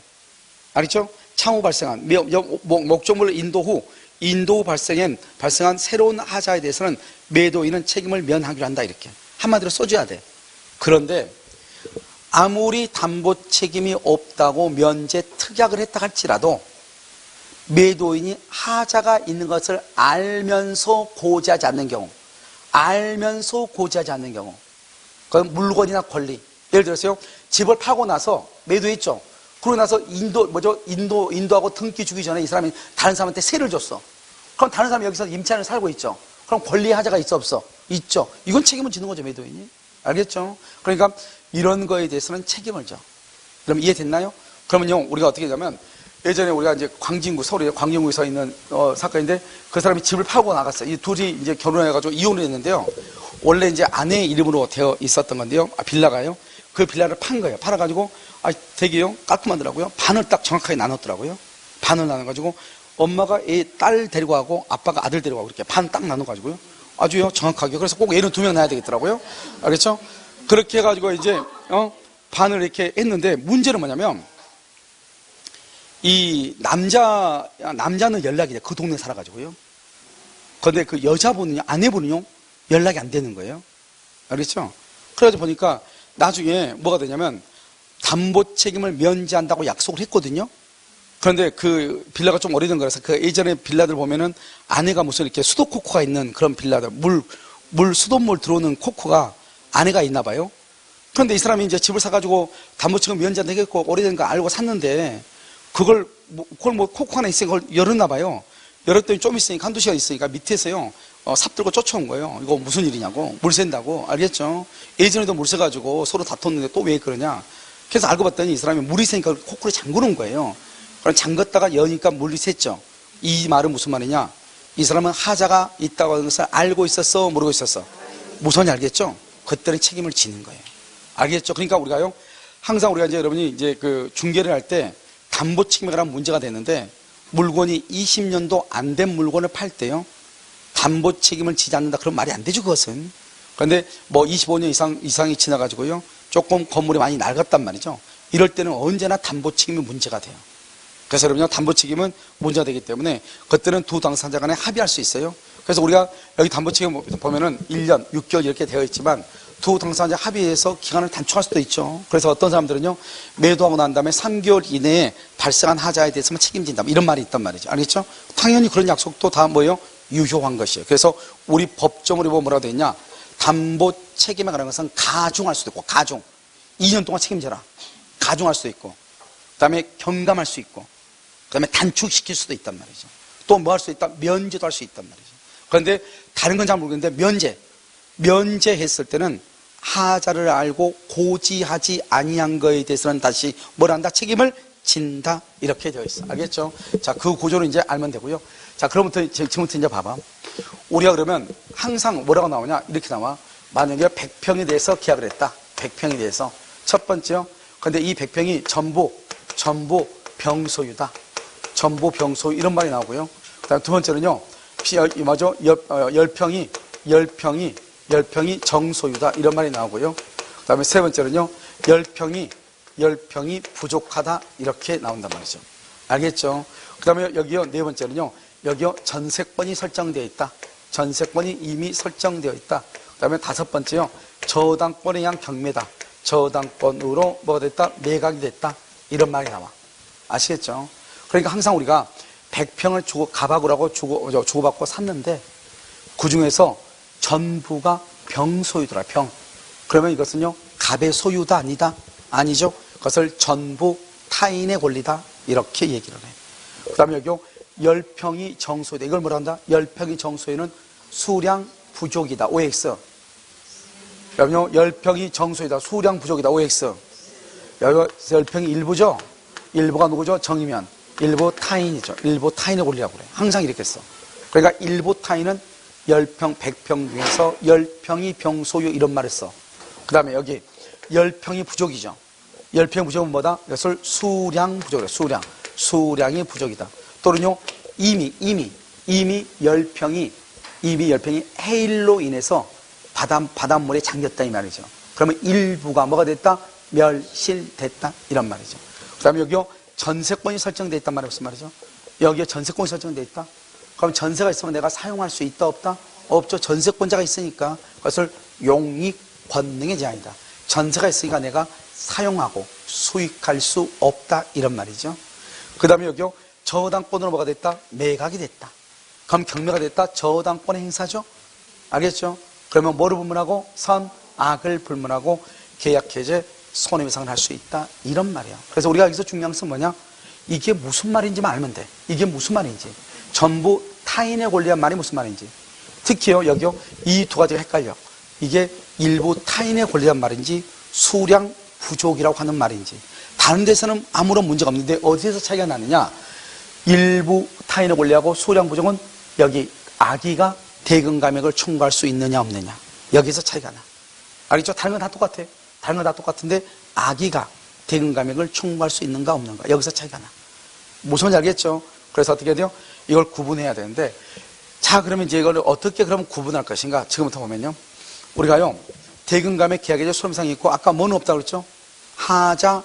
알겠죠? 향후 발생한 목적물 인도 후 발생한 새로운 하자에 대해서는 매도인은 책임을 면하기로 한다. 이렇게 한마디로 써줘야 돼. 그런데 아무리 담보 책임이 없다고 면제 특약을 했다 할지라도 매도인이 하자가 있는 것을 알면서 고지하지 않는 경우, 그건 물건이나 권리. 예를 들어서요, 집을 팔고 나서 매도했죠. 그러고 나서 인도하고 등기 주기 전에 이 사람이 다른 사람한테 세를 줬어. 그럼 다른 사람이 여기서 임차인을 살고 있죠. 그럼 권리의 하자가 있어 없어? 있죠. 이건 책임을 지는 거죠, 매도인이. 알겠죠? 그러니까 이런 거에 대해서는 책임을 져. 그럼 이해됐나요? 그러면요, 우리가 어떻게 하냐면, 예전에 우리가 이제 서울에 광진구에 있는 사건인데, 그 사람이 집을 팔고 나갔어요. 이 둘이 이제 결혼해가지고 이혼을 했는데요. 원래 이제 아내 이름으로 되어 있었던 건데요. 빌라가요. 그 빌라를 판 거예요. 팔아가지고, 되게요, 깔끔하더라고요. 반을 딱 정확하게 나눴더라고요. 반을 나눠가지고, 엄마가 딸 데리고 가고, 아빠가 아들 데리고 가고, 이렇게 반 딱 나눠가지고요. 아주요, 정확하게. 그래서 꼭 얘는 2명 낳아야 되겠더라고요. 알겠죠? 그렇게 해가지고 이제, 반을 이렇게 했는데, 문제는 뭐냐면, 이 남자는 연락이 돼. 그 동네 살아가지고요. 근데 그 여자분은요, 아내분은요, 연락이 안 되는 거예요. 알겠죠? 그래가지고 보니까 나중에 뭐가 되냐면, 담보 책임을 면제한다고 약속을 했거든요. 그런데 그 빌라가 좀 오래된 거라서 그 예전에 빌라들 보면은 아내가 무슨 이렇게 수도 코코가 있는 그런 빌라들, 수돗물 들어오는 코코가 아내가 있나 봐요. 그런데 이 사람이 이제 집을 사가지고 담보 책임 면제한다 했고 오래된 거 알고 샀는데 그걸 코코 하나 있으니까 그걸 열었나 봐요. 열었더니 좀 있으니까 한두 시간 있으니까 밑에서요, 삽 들고 쫓아온 거예요. 이거 무슨 일이냐고. 물 샌다고. 알겠죠? 예전에도 물 새가지고 서로 다퉜는데 또 왜 그러냐. 그래서 알고 봤더니 이 사람이 물이 새니까 코코를 잠그는 거예요. 그럼 잠갔다가 여니까 물이 샜죠. 이 말은 무슨 말이냐? 이 사람은 하자가 있다고 하는 것을 알고 있었어, 모르고 있었어? 무선이 알겠죠? 그때는 책임을 지는 거예요. 알겠죠? 그러니까 우리가요, 항상 우리가 이제 여러분이 이제 그 중개를 할 때 담보 책임에 관한 문제가 되는데 물건이 20년도 안 된 물건을 팔 때요, 담보 책임을 지지 않는다. 그런 말이 안 되죠, 그것은. 그런데 뭐 25년 이상이 지나가지고요, 조금 건물이 많이 낡았단 말이죠. 이럴 때는 언제나 담보 책임이 문제가 돼요. 그래서 여러분요, 담보 책임은 문제가 되기 때문에 그때는 두 당사자 간에 합의할 수 있어요. 그래서 우리가 여기 담보 책임 보면은 1년, 6개월 이렇게 되어 있지만 두 당사자 합의해서 기간을 단축할 수도 있죠. 그래서 어떤 사람들은요, 매도하고 난 다음에 3개월 이내에 발생한 하자에 대해서만 책임진다, 이런 말이 있단 말이죠. 알겠죠? 당연히 그런 약속도 다 뭐예요? 유효한 것이에요. 그래서 우리 법정으로 보면 뭐라고 되어 있냐? 담보 책임에 관한 것은 가중할 수도 있고, 가중. 2년 동안 책임져라. 가중할 수도 있고, 그 다음에 경감할 수 있고, 그 다음에 단축시킬 수도 있단 말이죠. 또 뭐 할 수 있다? 면제도 할 수 있단 말이죠. 그런데 다른 건 잘 모르겠는데 면제했을 때는 하자를 알고 고지하지 아니한 거에 대해서는 다시 뭐라 한다? 책임을 진다. 이렇게 되어 있어. 알겠죠? 자, 그 구조를 이제 알면 되고요. 자, 그럼부터 지금부터 이제 봐봐. 우리가 그러면 항상 뭐라고 나오냐? 이렇게 나와. 만약에 100평에 대해서 계약을 했다. 100평에 대해서. 첫 번째요. 근데 이 100평이 전부 병소유다. 전부 병소유, 이런 말이 나오고요. 그 다음 두 번째는요, 10평이 정소유다. 이런 말이 나오고요. 그 다음에 세 번째는요, 10평이 부족하다. 이렇게 나온단 말이죠. 알겠죠? 그 다음에 여기요, 네 번째는요, 여기요, 전세권이 설정되어 있다. 전세권이 이미 설정되어 있다. 그 다음에 다섯 번째요, 저당권에 의한 경매다. 저당권으로 뭐가 됐다? 매각이 됐다. 이런 말이 나와. 아시겠죠? 그러니까 항상 우리가 100평을 가박으로 주고받고 샀는데 그 중에서 전부가 병소유더라. 병. 그러면 이것은요, 갑의 소유다, 아니다? 아니죠. 그것을 전부 타인의 권리다. 이렇게 얘기를 해. 그 다음에 여기요, 10평이 정소유다. 이걸 뭐라 한다? 10평이 정소유는 수량 부족이다. OX. 여러분요, 10평이 정소유다. 수량 부족이다. OX. 여기 10평이 일부죠? 일부가 누구죠? 정이면. 일부 타인이죠. 일부 타인의 권리라고 그래. 항상 이렇게 써. 그러니까 일부 타인은 10평, 100평 중에서 10평이 병소유, 이런 말을 써. 그 다음에 여기 10평이 부족이죠. 10평이 부족은 뭐다? 이것을 수량 부족이래. 수량이 부족이다. 또는요, 이미 10평이 해일로 인해서 바닷물에 잠겼다, 이 말이죠. 그러면 일부가 뭐가 됐다? 멸실됐다. 이런 말이죠. 그 다음에 여기요, 전세권이 설정되어 있단 말이 무슨 말이죠? 여기에 전세권이 설정되어 있다? 그럼 전세가 있으면 내가 사용할 수 있다, 없다? 없죠. 전세권자가 있으니까 그것을 용익 권능의 제한이다. 전세가 있으니까 내가 사용하고 수익할 수 없다. 이런 말이죠. 그 다음에 여기요, 저당권으로 뭐가 됐다? 매각이 됐다. 그럼 경매가 됐다? 저당권의 행사죠? 알겠죠? 그러면 뭐를 불문하고? 선, 악을 불문하고 계약 해제, 손해배상을 할 수 있다. 이런 말이에요. 그래서 우리가 여기서 중요한 것은 뭐냐? 이게 무슨 말인지만 알면 돼. 이게 무슨 말인지. 전부 타인의 권리한 말이 무슨 말인지. 특히요, 여기요, 이 두 가지가 헷갈려. 이게 일부 타인의 권리한 말인지 수량 부족이라고 하는 말인지. 다른 데서는 아무런 문제가 없는데 어디에서 차이가 나느냐? 일부 타인의 권리하고 수량 부족은 여기 아기가 대금 감액을 청구할 수 있느냐 없느냐. 여기서 차이가 나. 알겠죠? 다른 건 다 똑같아. 다른 건 다 똑같은데 아기가 대금 감액을 청구할 수 있는가 없는가. 여기서 차이가 나. 무슨 말인지 알겠죠? 그래서 어떻게 해야 돼요? 이걸 구분해야 되는데, 자, 그러면 이제 이걸 어떻게 그럼 구분할 것인가? 지금부터 보면요, 우리가요, 대금 감액 계약에 손해배상이 있고, 아까 뭐는 없다고 그랬죠? 하자,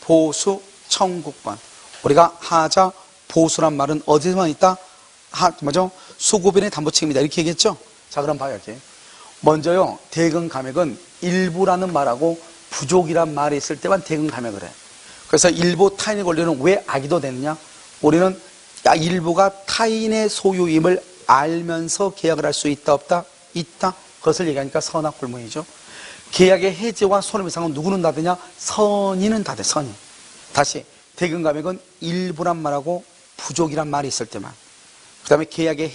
보수, 청구권. 우리가 하자, 보수란 말은 어디서만 있다? 뭐죠? 수급인의 담보 책임이다. 이렇게 얘기했죠? 자, 그럼 봐요, 이렇게. 먼저요, 대금 감액은 일부라는 말하고 부족이란 말이 있을 때만 대금 감액을 해. 그래서 일부 타인의 권리는 왜 악의도 되느냐? 우리는 일부가 타인의 소유임을 알면서 계약을 할 수 있다, 없다? 있다. 그것을 얘기하니까 선악불문이죠. 계약의 해제와 손해배상은 누구는 다 되냐? 선의는 다 돼, 선의. 다시, 대금 감액은 일부란 말하고 부족이란 말이 있을 때만. 그 다음에 계약의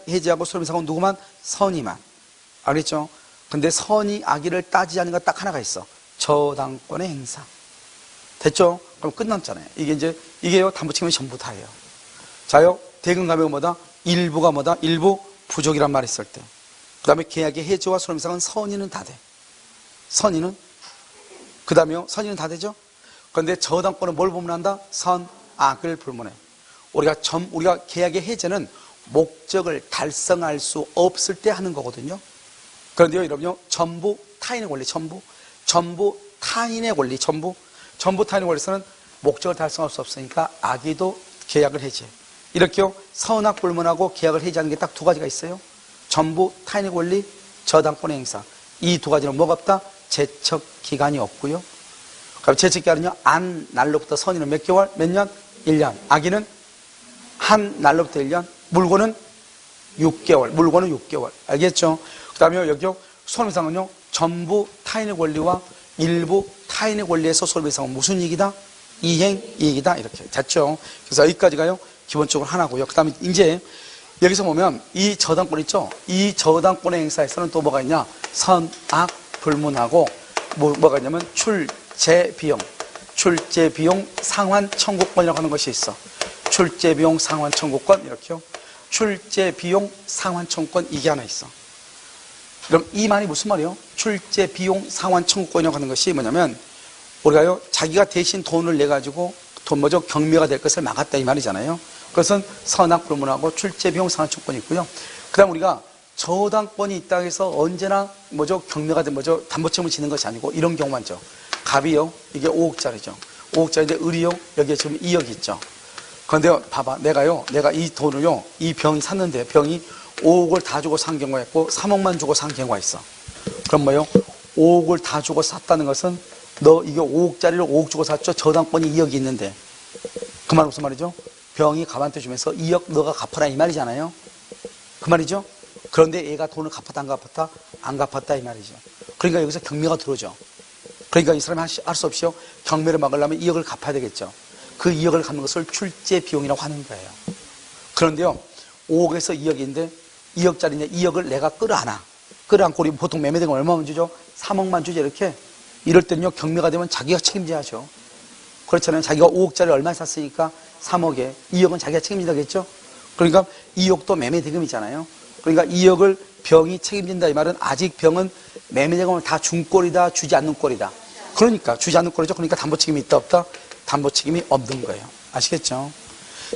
해제하고 손해배상은 누구만? 선의만. 알겠죠? 근데 선의, 악의를 따지지 않는 거 딱 하나가 있어. 저당권의 행사. 됐죠? 그럼 끝났잖아요. 이게요, 담보책임이 전부 다예요. 자요, 대금 감액은 뭐다? 일부가 뭐다? 일부 부족이란 말이 있을 때. 그 다음에 계약의 해제와 손해배상은 선의는 다 돼. 선의는. 그 다음에요, 선의는 다 되죠? 그런데 저당권은 뭘 불문한다? 선, 악을 불문해. 우리가 계약의 해제는 목적을 달성할 수 없을 때 하는 거거든요. 그런데요, 여러분요, 전부 타인의 권리, 전부 타인의 권리, 전부 타인의 권리에서는 목적을 달성할 수 없으니까 악의도 계약을 해제. 이렇게요, 선악 불문하고 계약을 해제하는 게 딱 두 가지가 있어요. 전부 타인의 권리, 저당권의 행사. 이 두 가지는 뭐가 없다? 제척 기간이 없고요. 그럼 제척 기간은요, 안 날로부터 선의는 몇 개월, 몇 년? 1년. 악의는 한 날로부터 1년. 물건은 6개월. 알겠죠? 그 다음에 여기요, 손해배상은요, 전부 타인의 권리와 일부 타인의 권리에서 손해배상은 무슨 이익이다? 이행이익이다. 이렇게 됐죠? 그래서 여기까지가요, 기본적으로 하나고요. 그 다음에 이제 여기서 보면 이 저당권 있죠? 이 저당권의 행사에서는 또 뭐가 있냐? 선, 악, 불문하고 뭐가 있냐면 출제비용 상환 청구권이라고 하는 것이 있어. 출제비용 상환 청구권 이렇게요. 출제비용 상환 청구권 이게 하나 있어. 그럼 이 말이 무슨 말이에요? 출제비용 상환 청구권이라고 하는 것이 뭐냐면 우리가요, 자기가 대신 돈을 내가지고 경매가 될 것을 막았다 이 말이잖아요. 그것은 선악 불문하고 출제비용 상환 청구권이 있고요. 그 다음 우리가 저당권이 있다 해서 언제나 경매가 된 담보책임을 지는 것이 아니고 이런 경우만 있죠. 갑이요, 이게 5억짜리죠. 5억짜리인데 을이요, 여기에 지금 2억이 있죠. 그런데 봐봐, 내가 이 돈을요, 이 병이 샀는데 병이 5억을 다 주고 산 경우가 있고 3억만 주고 산 경우가 있어. 그럼 뭐요? 5억을 다 주고 샀다는 것은 너 이게 5억짜리를 5억 주고 샀죠? 저당권이 2억이 있는데 그 말은 무슨 말이죠? 병이 갑한테 주면서 2억 너가 갚아라 이 말이잖아요. 그 말이죠? 그런데 얘가 돈을 갚았다 안 갚았다? 안 갚았다 이 말이죠. 그러니까 여기서 경매가 들어오죠. 그러니까 이 사람이 할 수 없이요, 경매를 막으려면 2억을 갚아야 되겠죠. 그 2억을 갚는 것을 출제 비용이라고 하는 거예요. 그런데요, 5억에서 2억인데 2억짜리인데 2억을 내가 끌어안고 우리 보통 매매된 건 얼마만 주죠? 3억만 주죠. 이렇게. 이럴 때는요, 경매가 되면 자기가 책임져야죠. 그렇잖아요. 자기가 5억짜리 얼마에 샀으니까 3억에 2억은 자기가 책임진다겠죠. 그러니까 2억도 매매대금이잖아요. 그러니까 2억을 병이 책임진다 이 말은 아직 병은 매매대금을 다 준 꼴이다, 주지 않는 꼴이다. 그러니까 주지 않는 꼴이죠. 그러니까 담보책임이 있다 없다? 담보책임이 없는 거예요. 아시겠죠?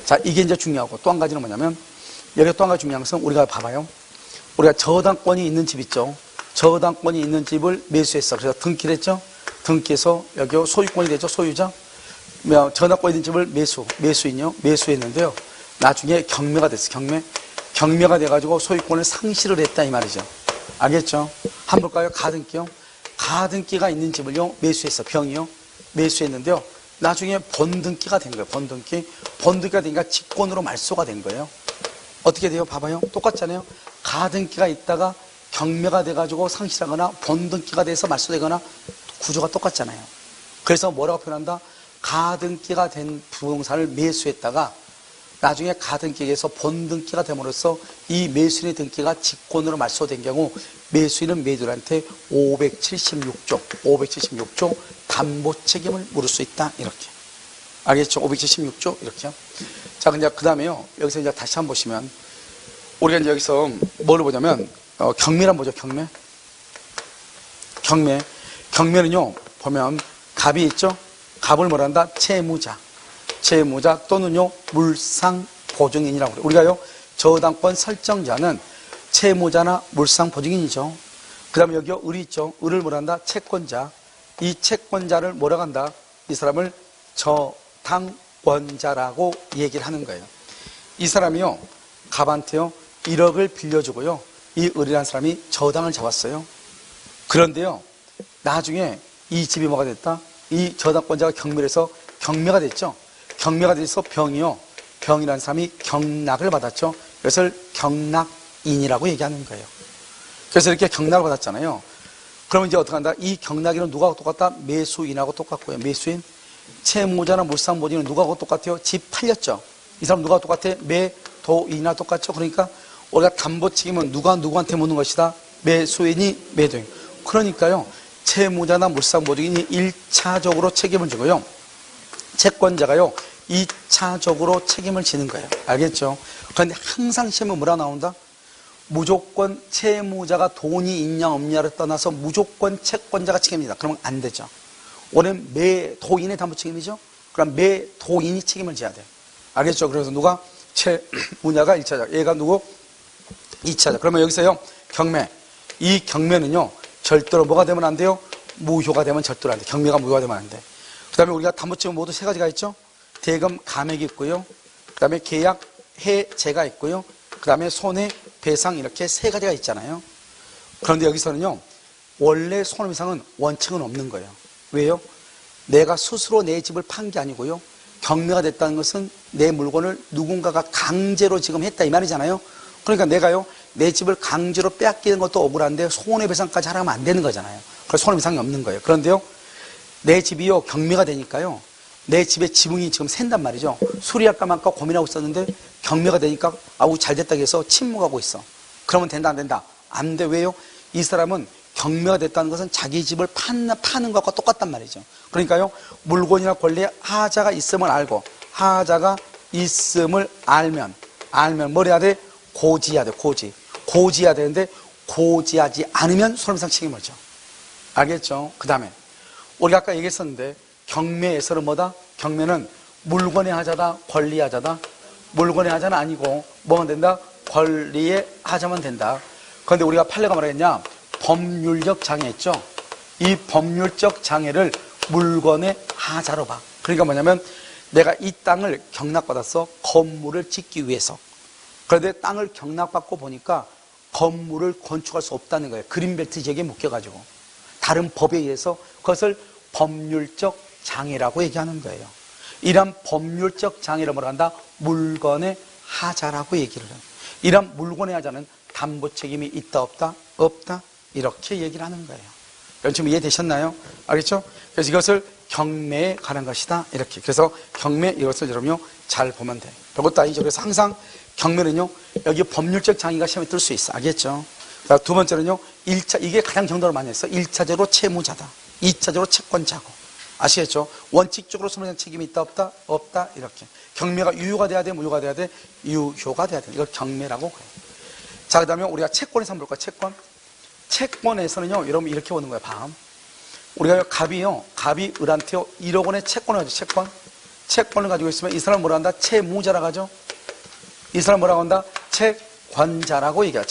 자, 이게 이제 중요하고 또 한 가지는 뭐냐면 여기 또 한 가지 중요한 것은 우리가 봐봐요. 우리가 저당권이 있는 집 있죠. 저당권이 있는 집을 매수했어. 그래서 등기를 했죠. 등기해서 여기 소유권이 되죠. 소유자. 저당권이 있는 집을 매수했는데요. 나중에 경매가 됐어. 경매가 돼가지고 소유권을 상실을 했다 이 말이죠. 알겠죠? 한번 볼까요? 가등기요. 가등기가 있는 집을요 매수했어. 병이요. 매수했는데요. 나중에 번등기가 된 거예요. 번등기가 되니까 직권으로 말소가 된 거예요. 어떻게 돼요? 봐봐요. 똑같잖아요. 가등기가 있다가 경매가 돼가지고 상실하거나 번등기가 돼서 말소되거나 구조가 똑같잖아요. 그래서 뭐라고 표현한다? 가등기가 된 부동산을 매수했다가 나중에 가등기에서 번등기가 됨으로써 이 매수인의 등기가 직권으로 말소된 경우 매수인은 매도인한테 576조 담보 책임을 물을 수 있다. 이렇게. 알겠죠? 576조 이렇게요. 자, 근데 그 다음에요. 여기서 이제 다시 한번 보시면 우리가 이제 여기서 뭐를 보냐면 경매란 뭐죠? 경매는요 보면 갑이 있죠. 갑을 뭐라 한다? 채무자 또는요 물상보증인이라고 그래요. 우리가요 저당권 설정자는 채무자나 물상보증인이죠. 그 다음에 여기 을이 있죠. 을을 뭐라 한다? 채권자. 이 채권자를 뭐라고 한다? 이 사람을 저당권자라고 얘기를 하는 거예요. 이 사람이요 갑한테요 1억을 빌려주고요 이 을이라는 사람이 저당을 잡았어요. 그런데요 나중에 이 집이 뭐가 됐다? 이 저당권자가 경매해서 경매가 됐죠. 경매가 돼서 병이라는 사람이 경락을 받았죠. 이것을 경락인이라고 얘기하는 거예요. 그래서 이렇게 경락을 받았잖아요. 그러면 이제 어떻게 한다? 이 경락인은 누구하고 똑같다? 매수인하고 똑같고요. 매수인. 채무자나 물상보증인은 누구하고 똑같아요? 집 팔렸죠. 이 사람 누구하고 똑같아? 매도인이나 똑같죠. 그러니까 우리가 담보 책임은 누가 누구한테 묻는 것이다? 매수인이 매도인. 그러니까요 채무자나 물상보증인이 1차적으로 책임을 지고요 채권자가요 2차적으로 책임을 지는 거예요. 알겠죠? 그런데 항상 시험에 뭐라 나온다? 무조건 채무자가 돈이 있냐 없냐를 떠나서 무조건 채권자가 책임이다. 그러면 안 되죠. 원래는 매도인의 담보 책임이죠. 그럼 매도인이 책임을 져야 돼요. 알겠죠? 그래서 누가? 채무자가 1차적, 얘가 누구? 2차적. 그러면 여기서요 경매. 이 경매는요 절대로 뭐가 되면 안 돼요? 무효가 되면 절대로 안 돼. 경매가 무효가 되면 안 돼. 그 다음에 우리가 담보책임 모두 세 가지가 있죠. 대금 감액이 있고요. 그 다음에 계약 해제가 있고요. 그 다음에 손해배상 이렇게 세 가지가 있잖아요. 그런데 여기서는요 원래 손해배상은 원칙은 없는 거예요. 왜요? 내가 스스로 내 집을 판 게 아니고요 경매가 됐다는 것은 내 물건을 누군가가 강제로 지금 했다 이 말이잖아요. 그러니까 내가요 내 집을 강제로 빼앗기는 것도 억울한데 손해배상까지 하라면 안 되는 거잖아요. 그래서 손해배상이 없는 거예요. 그런데요 내 집이요 경매가 되니까요 내 집의 지붕이 지금 샌단 말이죠. 수리할까 말까 고민하고 있었는데 경매가 되니까 아우 잘 됐다 해서 침묵하고 있어. 그러면 된다 안 된다? 안 돼. 왜요? 이 사람은 경매가 됐다는 것은 자기 집을 파는 것과 똑같단 말이죠. 그러니까요 물건이나 권리에 하자가 있음을 알고 하자가 있음을 알면 뭘 해야 돼? 고지해야 돼. 고지해야 되는데 고지하지 않으면 손해배상 책임을 져. 알겠죠? 그 다음에 우리가 아까 얘기했었는데 경매에서는 뭐다? 경매는 물건의 하자다? 권리의 하자다? 물건의 하자는 아니고 뭐만 된다? 권리의 하자만 된다. 그런데 우리가 판례가 뭐라 했냐? 법률적 장애했죠? 이 법률적 장애를 물건의 하자로 봐. 그러니까 뭐냐면 내가 이 땅을 경락받아서 건물을 짓기 위해서. 그런데 땅을 경락받고 보니까 건물을 건축할 수 없다는 거예요. 그린벨트 지역에 묶여가지고. 다른 법에 의해서 그것을 법률적 장애라고 얘기하는 거예요. 이런 법률적 장애를 뭐라 한다? 물건의 하자라고 얘기를 해요. 이런 물건의 하자는 담보 책임이 있다 없다? 없다? 이렇게 얘기를 하는 거예요. 여러분 지금 이해되셨나요? 알겠죠? 그래서 이것을 경매에 관한 것이다. 이렇게. 그래서 경매 이것을 여러분요 잘 보면 돼요. 이것도 아니죠. 그래서 항상 경매는요 여기 법률적 장애가 시험에 뜰 수 있어. 알겠죠? 두 번째는요 1차, 이게 가장 정답을 많이 했어. 1차적으로 채무자다. 2차적으로 채권자고. 아시겠죠? 원칙적으로 손해배상 책임이 있다 없다? 없다. 이렇게. 경매가 유효가 돼야 돼? 무효가 돼야 돼? 유효가 돼야 돼. 이걸 경매라고 그래요. 자, 그 다음에 우리가 채권에서 한번 볼까요? 채권에서는요 여러분 이렇게 오는 거예요. 우리가 갑이 을한테요 1억 원의 채권을 가지고 채권을 가지고 있으면 이 사람을 뭐라 한다? 채무자라고 하죠. 이 사람 뭐라고 한다? 채권자라고 얘기해요.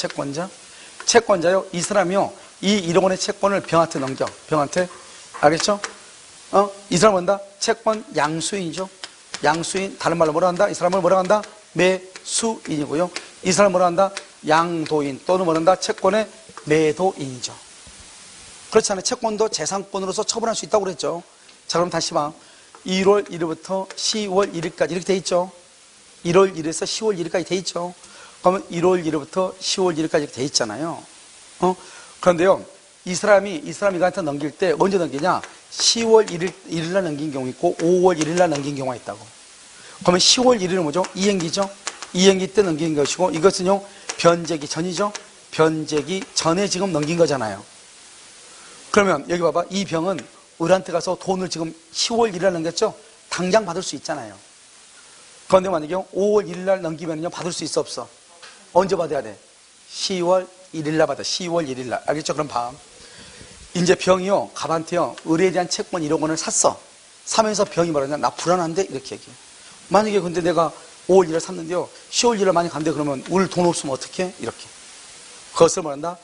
채권자요. 이 사람이요 이 1억 원의 채권을 병한테 넘겨. 병한테. 알겠죠? 이 사람은 뭐한다? 채권 양수인이죠. 양수인. 다른 말로 뭐라 한다? 이 사람을 뭐라 한다? 매수인이고요. 이 사람을 뭐라 한다? 양도인 또는 뭐라 한다? 채권의 매도인이죠. 그렇지 않아요? 채권도 재산권으로서 처분할 수 있다고 그랬죠. 자, 그럼 다시 봐. 1월 1일부터 10월 1일까지 이렇게 돼 있죠. 1월 1일에서 10월 1일까지 돼 있죠. 그러면 1월 1일부터 10월 1일까지 이렇게 돼 있잖아요. 그런데요, 이 사람이 이거한테 넘길 때 언제 넘기냐? 10월 1일 날 넘긴 경우 있고 5월 1일 날 넘긴 경우가 있다고. 그러면 10월 1일은 뭐죠? 이행기죠. 이행기 때 넘긴 것이고 이것은요 변제기 전이죠. 변제기 전에 지금 넘긴 거잖아요. 그러면 여기 봐봐. 이 병은 을한테 가서 돈을 지금 10월 1일 날 넘겼죠? 당장 받을 수 있잖아요. 그런데 만약에 5월 1일 날 넘기면요 받을 수 있어 없어? 언제 받아야 돼? 10월 1일 날 받아. 10월 1일 날. 알겠죠? 그럼 봐. 이제 병이요 갑한테요 을에 대한 채권 1억 원을 샀어. 사면서 병이 말하냐? 나 불안한데? 이렇게 얘기해. 만약에 근데 내가 5월 1일 샀는데요 10월 1일 많이 간대. 그러면 을 돈 없으면 어떻게? 이렇게. 그것을 말한다.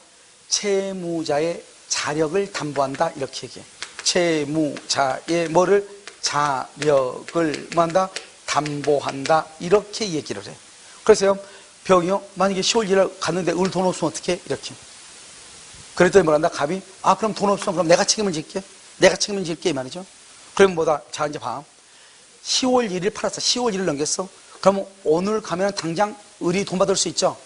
채무자의 자력을 담보한다. 이렇게 얘기해. 채무자의 뭐를? 자력을 뭐한다? 담보한다. 이렇게 얘기를 해. 그래서요 병이요 만약에 10월 1일 갔는데 을 돈 없으면 어떻게? 이렇게. 그랬더니 뭐란다? 갑이 그럼 돈 없으면 그럼 내가 책임을 질게. 내가 책임을 질게 이 말이죠. 그럼 뭐다? 자 이제 봐. 10월 1일 팔았어. 10월 1일 넘겼어. 그럼 오늘 가면 당장 을이 돈 받을 수 있죠.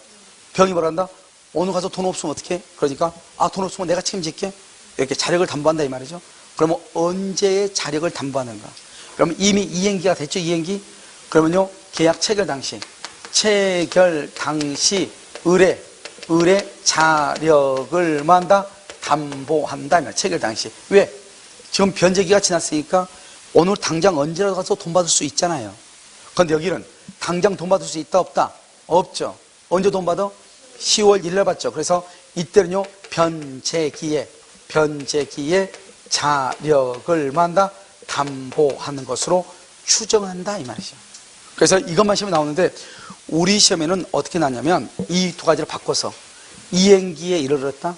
병이 뭐란다? 오늘 가서 돈 없으면 어떻게? 그러니까 돈 없으면 내가 책임질게. 이렇게 자력을 담보한다 이 말이죠. 그러면 언제의 자력을 담보하는가? 그러면 이미 이행기가 됐죠. 이행기. 그러면요 계약 체결 당시 을의 자력을 뭐한다? 담보한다. 체결 당시. 왜? 지금 변제기가 지났으니까 오늘 당장 언제라도 가서 돈 받을 수 있잖아요. 그런데 여기는 당장 돈 받을 수 있다 없다? 없죠. 언제 돈 받아? 10월 1일 받죠. 그래서 이때는요 변제기에 자력을 뭐한다? 담보하는 것으로 추정한다 이 말이죠. 그래서 이것만 시험에 나오는데 우리 시험에는 어떻게 나냐면 이 두 가지를 바꿔서 이행기에 이르렀다.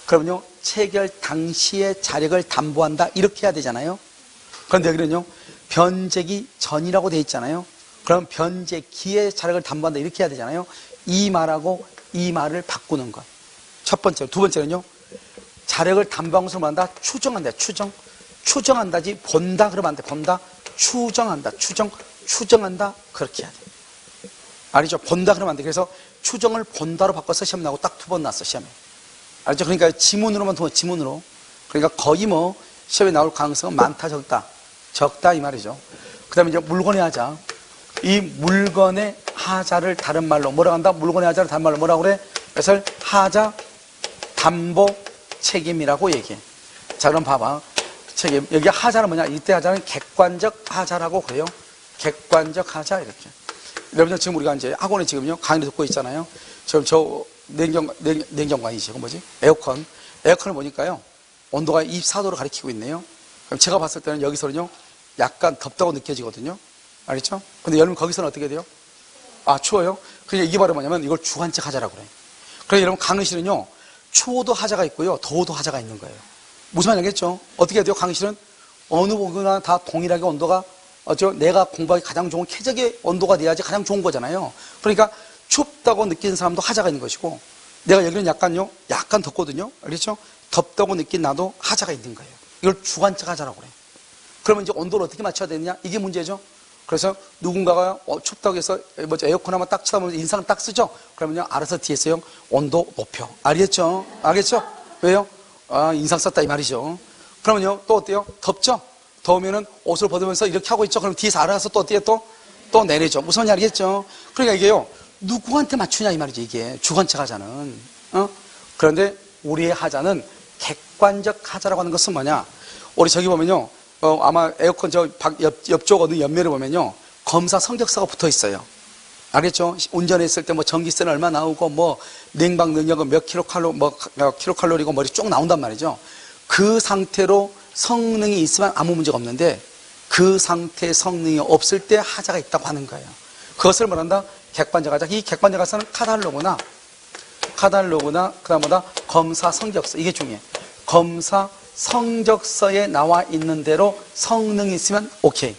그러면요 체결 당시에 자력을 담보한다 이렇게 해야 되잖아요. 그런데 여기는요 변제기 전이라고 돼 있잖아요. 그럼 변제기에 자력을 담보한다 이렇게 해야 되잖아요. 이 말하고 이 말을 바꾸는 것. 첫 번째로. 두 번째는요 자력을 담보한 것을 뭐한다? 추정한다. 추정한다지 본다 그러면 안 돼. 본다. 추정한다. 추정한다. 그렇게 해야 돼. 알죠? 본다 그러면 안 돼. 그래서 추정을 본다로 바꿔서 시험 나오고 딱 2번 났어 시험에. 알죠? 그러니까 지문으로만 두 번 지문으로. 그러니까 거의 뭐 시험에 나올 가능성은 많다 적다 이 말이죠. 그 다음에 이제 물건의 하자. 이 물건의 하자를 다른 말로 뭐라고 한다? 물건의 하자를 다른 말로 뭐라고 그래? 그래서 하자 담보 책임이라고 얘기해. 자 그럼 봐봐. 책임. 여기 하자는 뭐냐? 이때 하자는 객관적 하자라고 그래요. 객관적 하자 이렇게. 여러분들 지금 우리가 이제 학원에 지금요 강의를 듣고 있잖아요. 지금 저 냉정관이지. 그건 뭐지? 에어컨을 보니까요 온도가 24도로 가리키고 있네요. 그럼 제가 봤을 때는 여기서는요 약간 덥다고 느껴지거든요. 알겠죠? 근데 여러분 거기서는 어떻게 돼요? 추워요? 그러니까 이게 바로 뭐냐면 이걸 주관적 하자라고 그래요. 그래서 여러분 강의실은요 추워도 하자가 있고요 더워도 하자가 있는 거예요. 무슨 말인지 알겠죠? 어떻게 해야 돼요? 강의실은 어느 부분이나 다 동일하게 온도가 내가 공부하기 가장 좋은 쾌적의 온도가 돼야지 가장 좋은 거잖아요. 그러니까 춥다고 느끼는 사람도 하자가 있는 것이고 내가 여기는 약간 덥거든요. 알겠죠? 덥다고 느낀 나도 하자가 있는 거예요. 이걸 주관적 하자라고 그래요. 그러면 이제 온도를 어떻게 맞춰야 되느냐? 이게 문제죠. 그래서 누군가가 춥다고 해서 에어컨 한번 딱 쳐다보면서 인상을 딱 쓰죠. 그러면요 알아서 뒤에서요 온도 높여. 알겠죠? 왜요? 인상 썼다 이 말이죠. 그러면요 또 어때요? 덥죠? 더우면은 옷을 벗으면서 이렇게 하고 있죠. 그럼 뒤에서 알아서 또 어때요? 또 내리죠. 무슨 말인지 알겠죠? 그러니까 이게요 누구한테 맞추냐 이 말이죠. 이게 주관적 하자는. 그런데 우리의 하자는 객관적 하자라고 하는 것은 뭐냐? 우리 저기 보면요 아마 에어컨 옆쪽 어느 옆면에 보면요 검사 성적서가 붙어 있어요. 알겠죠? 운전했을 때 뭐 전기세는 얼마 나오고 뭐 냉방 능력은 몇 킬로칼로리고 머리 쭉 나온단 말이죠. 그 상태로 성능이 있으면 아무 문제가 없는데 그 상태의 성능이 없을 때 하자가 있다고 하는 거예요. 그것을 말한다? 객관적 하자. 이 객관적 하자는 카탈로그나 그다음 뭐다? 검사 성적서, 이게 중요해. 검사 성적서에 나와 있는 대로 성능이 있으면 오케이.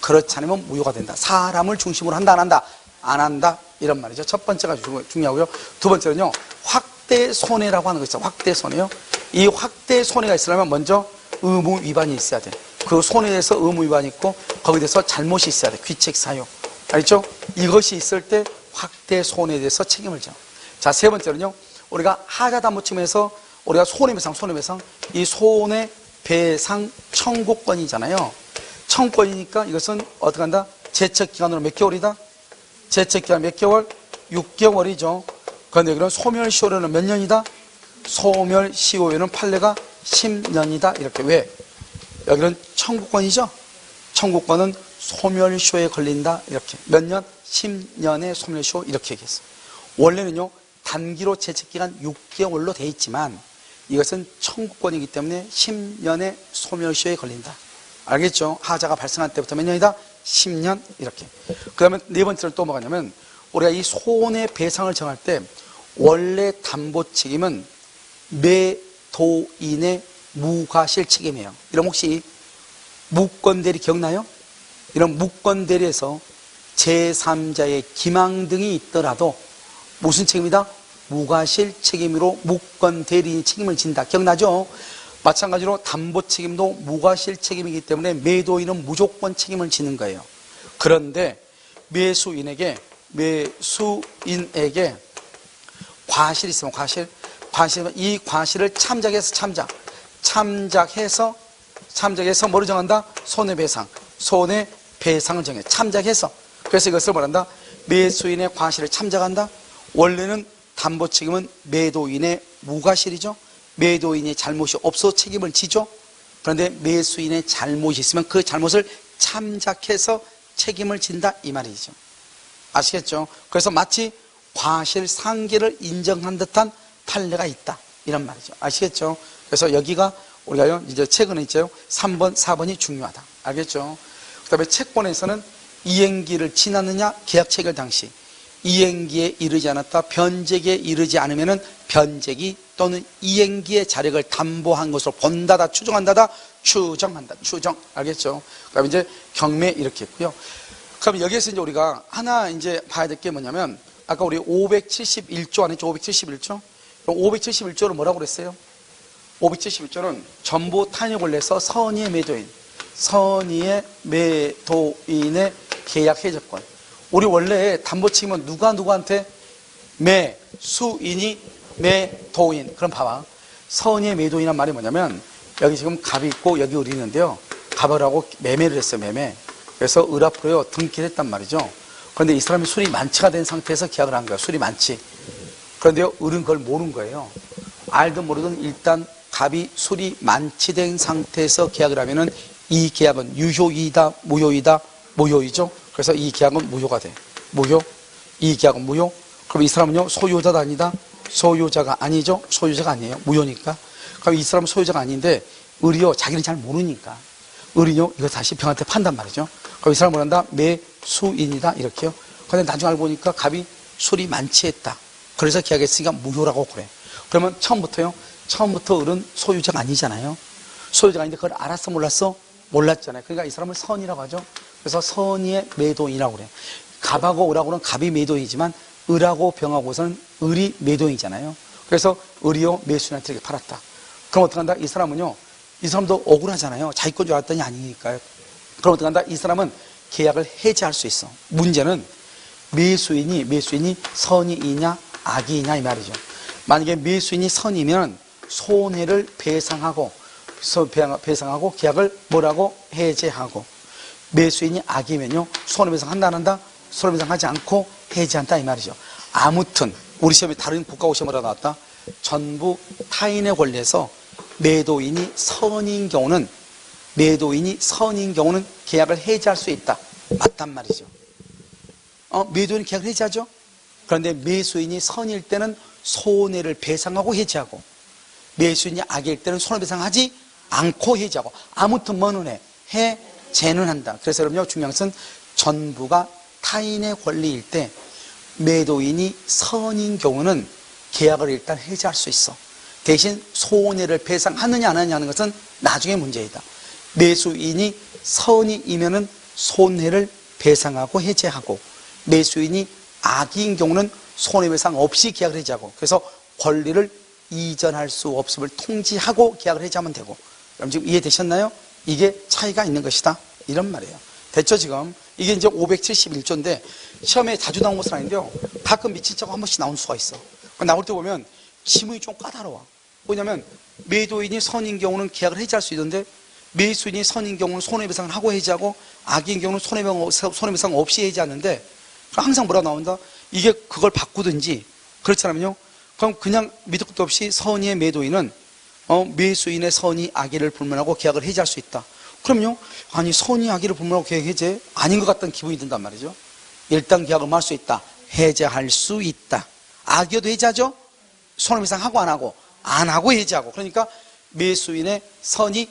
그렇지 않으면 무효가 된다. 사람을 중심으로 한다, 안 한다? 안 한다. 이런 말이죠. 첫 번째가 중요하고요. 두 번째는요, 확대 손해라고 하는 거 있어요. 확대 손해요. 이 확대 손해가 있으려면 먼저 의무 위반이 있어야 돼. 그 손해에 대해서 의무 위반이 있고 거기에 대해서 잘못이 있어야 돼. 귀책 사유. 알죠? 이것이 있을 때 확대 손해에 대해서 책임을 져. 자, 세 번째는요, 우리가 하자담보침해서 우리가 손해배상, 이 손해배상 청구권이잖아요. 청구권이니까 이것은 어떻게 한다? 제척기간으로 몇 개월이다? 제척기간 몇 개월? 6개월이죠. 그런데 여기는 소멸시효는 몇 년이다? 소멸시효는 판례가 10년이다. 이렇게. 왜? 여기는 청구권이죠. 청구권은 소멸시효에 걸린다. 이렇게. 몇 년? 10년의 소멸시효. 이렇게 얘기했어. 원래는요, 단기로 제척기간 6개월로 돼 있지만 이것은 청구권이기 때문에 10년의 소멸시효에 걸린다. 알겠죠? 하자가 발생한 때부터 몇 년이다? 10년. 이렇게. 그 다음에 네 번째는 또 뭐가 냐면 우리가 이 손해배상을 정할 때 원래 담보 책임은 매도인의 무과실 책임이에요. 이런 혹시 무권대리 기억나요? 이런 무권대리에서 제3자의 기망 등이 있더라도 무슨 책임이다? 무과실 책임으로 무권대리인이 책임을 진다. 기억나죠? 마찬가지로 담보 책임도 무과실 책임이기 때문에 매도인은 무조건 책임을 지는 거예요. 그런데 매수인에게 과실이 있으면 과실이면 이 과실을 참작해서 뭐를 정한다? 손해배상을 정해. 참작해서. 그래서 이것을 뭐란다? 매수인의 과실을 참작한다. 원래는 담보 책임은 매도인의 무과실이죠. 매도인의 잘못이 없어 책임을 지죠. 그런데 매수인의 잘못이 있으면 그 잘못을 참작해서 책임을 진다, 이 말이죠. 아시겠죠? 그래서 마치 과실상계를 인정한 듯한 판례가 있다, 이런 말이죠. 아시겠죠? 그래서 여기가 우리가요, 이제 최근에 있죠. 3번, 4번이 중요하다. 알겠죠? 그 다음에 채권에서는 이행기를 지났느냐, 계약 체결 당시. 이행기에 이르지 않았다, 변제기에 이르지 않으면은 변제기 또는 이행기의 자력을 담보한 것으로 본다다, 추정한다다, 추정. 알겠죠? 그 다음에 이제 경매 이렇게 했고요. 그럼 여기에서 이제 우리가 하나 이제 봐야 될 게 뭐냐면, 아까 우리 571조 안 했죠? 571조? 571조를 뭐라고 그랬어요? 571조는 전부 탄핵을 내서 선의의 매도인의 계약 해제권. 우리 원래 담보 책임은 누구한테? 매수인이 매도인. 그럼 봐봐. 선의의 매도인이란 말이 뭐냐면, 여기 지금 갑이 있고 여기 을이 있는데요. 갑을 하고 매매를 했어요, 매매. 그래서 을 앞으로요, 등기를 했단 말이죠. 그런데 이 사람이 술이 만취가 된 상태에서 계약을 한 거예요. 술이 만취. 그런데요, 을은 그걸 모르는 거예요. 알든 모르든 일단 갑이 술이 만취된 상태에서 계약을 하면은 이 계약은 유효이다, 무효이다, 무효이죠. 그래서 이 계약은 무효가 돼. 무효. 이 계약은 무효. 그럼 이 사람은요, 소유자도 아니다, 소유자가 아니죠. 소유자가 아니에요. 무효니까. 그럼 이 사람은 소유자가 아닌데 을이요, 자기는 잘 모르니까 을이요, 이거 다시 병한테 판단 말이죠. 그럼 이 사람은 뭐란다? 매수인이다, 이렇게요. 그런데 나중에 알고 보니까 갑이 술이 만취했다. 그래서 계약했으니까 무효라고 그래. 그러면 처음부터 을은 소유자가 아니잖아요. 소유자가 아닌데 그걸 알았어, 몰랐어? 몰랐잖아요. 그러니까 이 사람을 선이라고 하죠. 그래서 선의의 매도인이라고 그래요. 갑하고 을하고는 갑이 매도인이지만 을하고 병하고서는 을이 매도인이잖아요. 그래서 을이요, 매수인한테 이렇게 팔았다. 그럼 어떡한다? 이 사람도 억울하잖아요. 자기 건 줄 알았더니 아니니까요. 그럼 어떡한다? 이 사람은 계약을 해지할 수 있어. 문제는 매수인이 선이냐 악이냐, 이 말이죠. 만약에 매수인이 선이면 손해를 배상하고 계약을 뭐라고? 해제하고. 매수인이 악이면요, 손해배상 한다, 안 한다? 손해배상 하지 않고 해지한다, 이 말이죠. 아무튼 우리 시험에 다른 국가고 시험으로 나왔다. 전부 타인의 권리에서 매도인이 선인 경우는 계약을 해지할 수 있다. 맞단 말이죠. 매도인이 계약을 해지하죠. 그런데 매수인이 선일 때는 손해를 배상하고 해지하고, 매수인이 악일 때는 손해배상하지 않고 해지하고. 아무튼 뭐는 해제는 한다. 그래서 여러분요, 중요한 것은 전부가 타인의 권리일 때 매도인이 선인 경우는 계약을 일단 해지할 수 있어. 대신 손해를 배상하느냐 안 하느냐 하는 것은 나중에 문제이다. 매수인이 선의이면은 손해를 배상하고 해제하고, 매수인이 악의인 경우는 손해배상 없이 계약을 해제하고, 그래서 권리를 이전할 수 없음을 통지하고 계약을 해제하면 되고. 그럼 지금 이해되셨나요? 이게 차이가 있는 것이다, 이런 말이에요. 됐죠 지금? 이게 이제 571조인데 시험에 자주 나온 것은 아닌데요, 가끔 미친 척 한 번씩 나올 수가 있어. 나올 때 보면 지문이 좀 까다로워. 왜냐면 매도인이 선인 경우는 계약을 해제할 수 있는데, 매수인이 선인 경우는 손해배상을 하고 해제하고, 악인 경우는 손해배상 없이 해제하는데, 항상 뭐라 나온다? 이게 그걸 바꾸든지, 그렇지 않으면요, 그럼 그냥 밑도 끝도 없이 선의의 매도인은 매수인의 선의 악의를 불문하고 계약을 해제할 수 있다. 그럼요, 아니 선의 악의를 불문하고 계약 해제 아닌 것 같다는 기분이 든단 말이죠. 일단 계약을 할 수 있다, 해제할 수 있다. 악의도 해제하죠. 손해배상 하고 안 하고, 안 하고 해제하고. 그러니까 매수인의 선의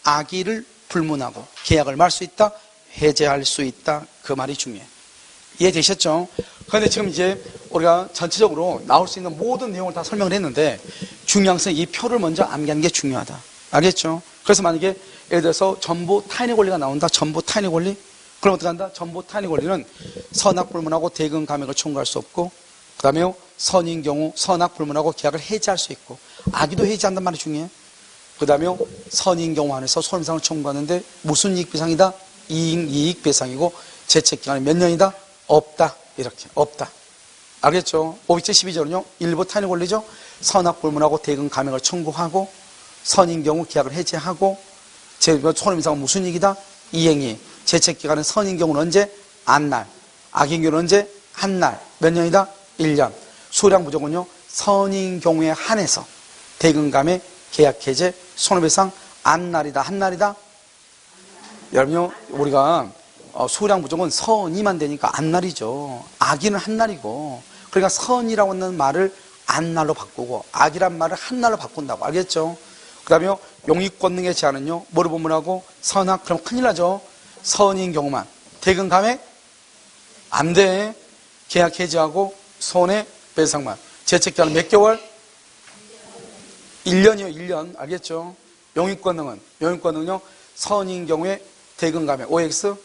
악의를 불문하고 계약을 말 수 있다, 해제할 수 있다, 그 말이 중요해. 이해되셨죠? 그런데 지금 이제 우리가 전체적으로 나올 수 있는 모든 내용을 다 설명을 했는데, 중요한 것은 이 표를 먼저 암기하는 게 중요하다. 알겠죠? 그래서 만약에 예를 들어서 전부 타인의 권리가 나온다. 전부 타인의 권리? 그럼 어떻게 한다? 전부 타인의 권리는 선악 불문하고 대금 감액을 청구할 수 없고, 그 다음에 선인 경우 선악 불문하고 계약을 해제할 수 있고, 악의도 해제한단 말이 중요해. 그 다음에 선인 경우 안에서 손해배상을 청구하는데 무슨 이익배상이다? 이익배상이고, 제책기간이 몇 년이다? 없다. 이렇게 없다. 알겠죠? 512조는요 일부 타인의 권리죠. 선악 불문하고 대금 감액을 청구하고, 선인 경우 계약을 해제하고, 손해배상은 무슨 이익이다? 이행이익. 제책기간은 선인 경우는 언제? 안날. 악인 경우는 언제? 한날. 몇 년이다? 1년. 수량 부족은요 선인 경우에 한해서 대금 감액, 계약 해제, 손해배상 안날이다, 한날이다? 여러분요, 우리가 수량 부족은 선이만 되니까 안날이죠. 악의는 한날이고, 그러니까 선이라고 하는 말을 안날로 바꾸고 악이란 말을 한날로 바꾼다고. 알겠죠? 그 다음에 용익권능의 제한은요 뭐를 본문하고? 선악. 그럼 큰일 나죠. 선인 경우만 대금 감액 안 돼. 계약 해제하고 손해배상만. 제책기간은 몇 개월? 1년이요 1년. 알겠죠? 용익권능은요 선인 경우에 대금 감액 OX.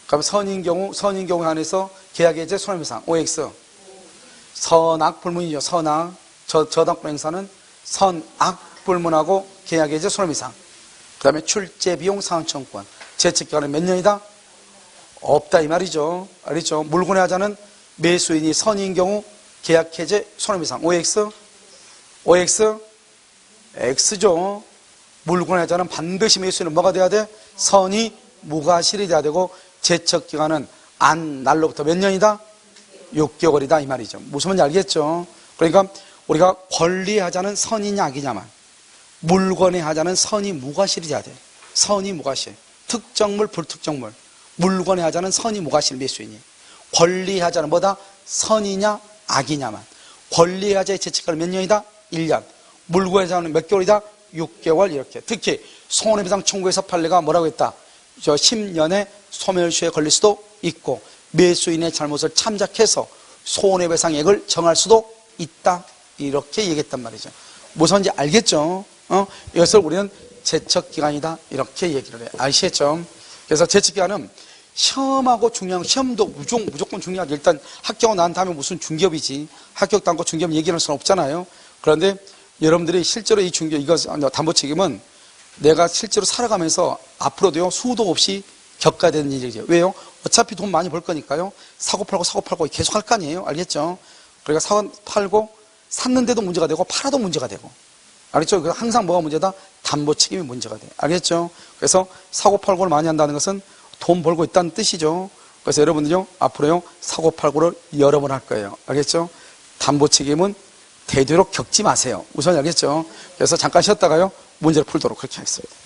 그럼 선인 경우 안에서 계약 해제 손해배상 OX. 선악 불문이죠. 선악. 저당권 행사는 선악 불문하고 계약 해제 손해배상. 그 다음에 출제 비용 상환청구권. 제책기간은 몇 년이다? 없다 이 말이죠. 알겠죠? 물권의 하자는 매수인이 선인 경우 계약 해제 손해배상 OX. X죠. 물권의 하자는 반드시 매수인은 뭐가 돼야 돼? 선이 무과실이 돼야 되고, 제척기간은 안 날로부터 몇 년이다? 6개월이다 이 말이죠. 무슨 말인지 알겠죠? 그러니까 우리가 권리의 하자는 선이냐 악이냐만, 물권의 하자는 선이 무과실이 돼야 돼. 선이 무과실. 특정물 불특정물. 물권의 하자는 선이 무과실 매수인이. 권리의 하자는 뭐다? 선이냐 악이냐만. 권리의 하자의 제척기간은 몇 년이다? 1년. 물권의 하자는 몇 개월이다? 6개월. 이렇게. 특히 손해배상 청구에서 판례가 뭐라고 했다? 10년의 소멸시효에 걸릴 수도 있고, 매수인의 잘못을 참작해서 손해배상액을 정할 수도 있다. 이렇게 얘기했단 말이죠. 무슨 말인지 알겠죠? 이것을 우리는 제척기간이다 이렇게 얘기를 해. 아시겠죠? 그래서 제척기간은 시험하고 중요한, 시험도 무조건 중요하죠. 일단 합격하고 난 다음에 무슨 중개업이지, 합격도 않고 중개업 얘기할 수는 없잖아요. 그런데 여러분들이 실제로 이 중개업, 이거 담보 책임은 내가 실제로 살아가면서 앞으로도요 수도 없이 겪어야 되는 일이죠. 왜요? 어차피 돈 많이 벌 거니까요. 사고 팔고 계속 할 거 아니에요. 알겠죠? 그러니까 사고 팔고 샀는데도 문제가 되고 팔아도 문제가 되고. 알겠죠? 항상 뭐가 문제다? 담보 책임이 문제가 돼. 알겠죠? 그래서 사고 팔고를 많이 한다는 것은 돈 벌고 있다는 뜻이죠. 그래서 여러분들요 앞으로요 사고 팔고를 여러 번 할 거예요. 알겠죠? 담보 책임은 되도록 겪지 마세요. 우선 알겠죠? 그래서 잠깐 쉬었다가요 문제를 풀도록 그렇게 하겠습니다.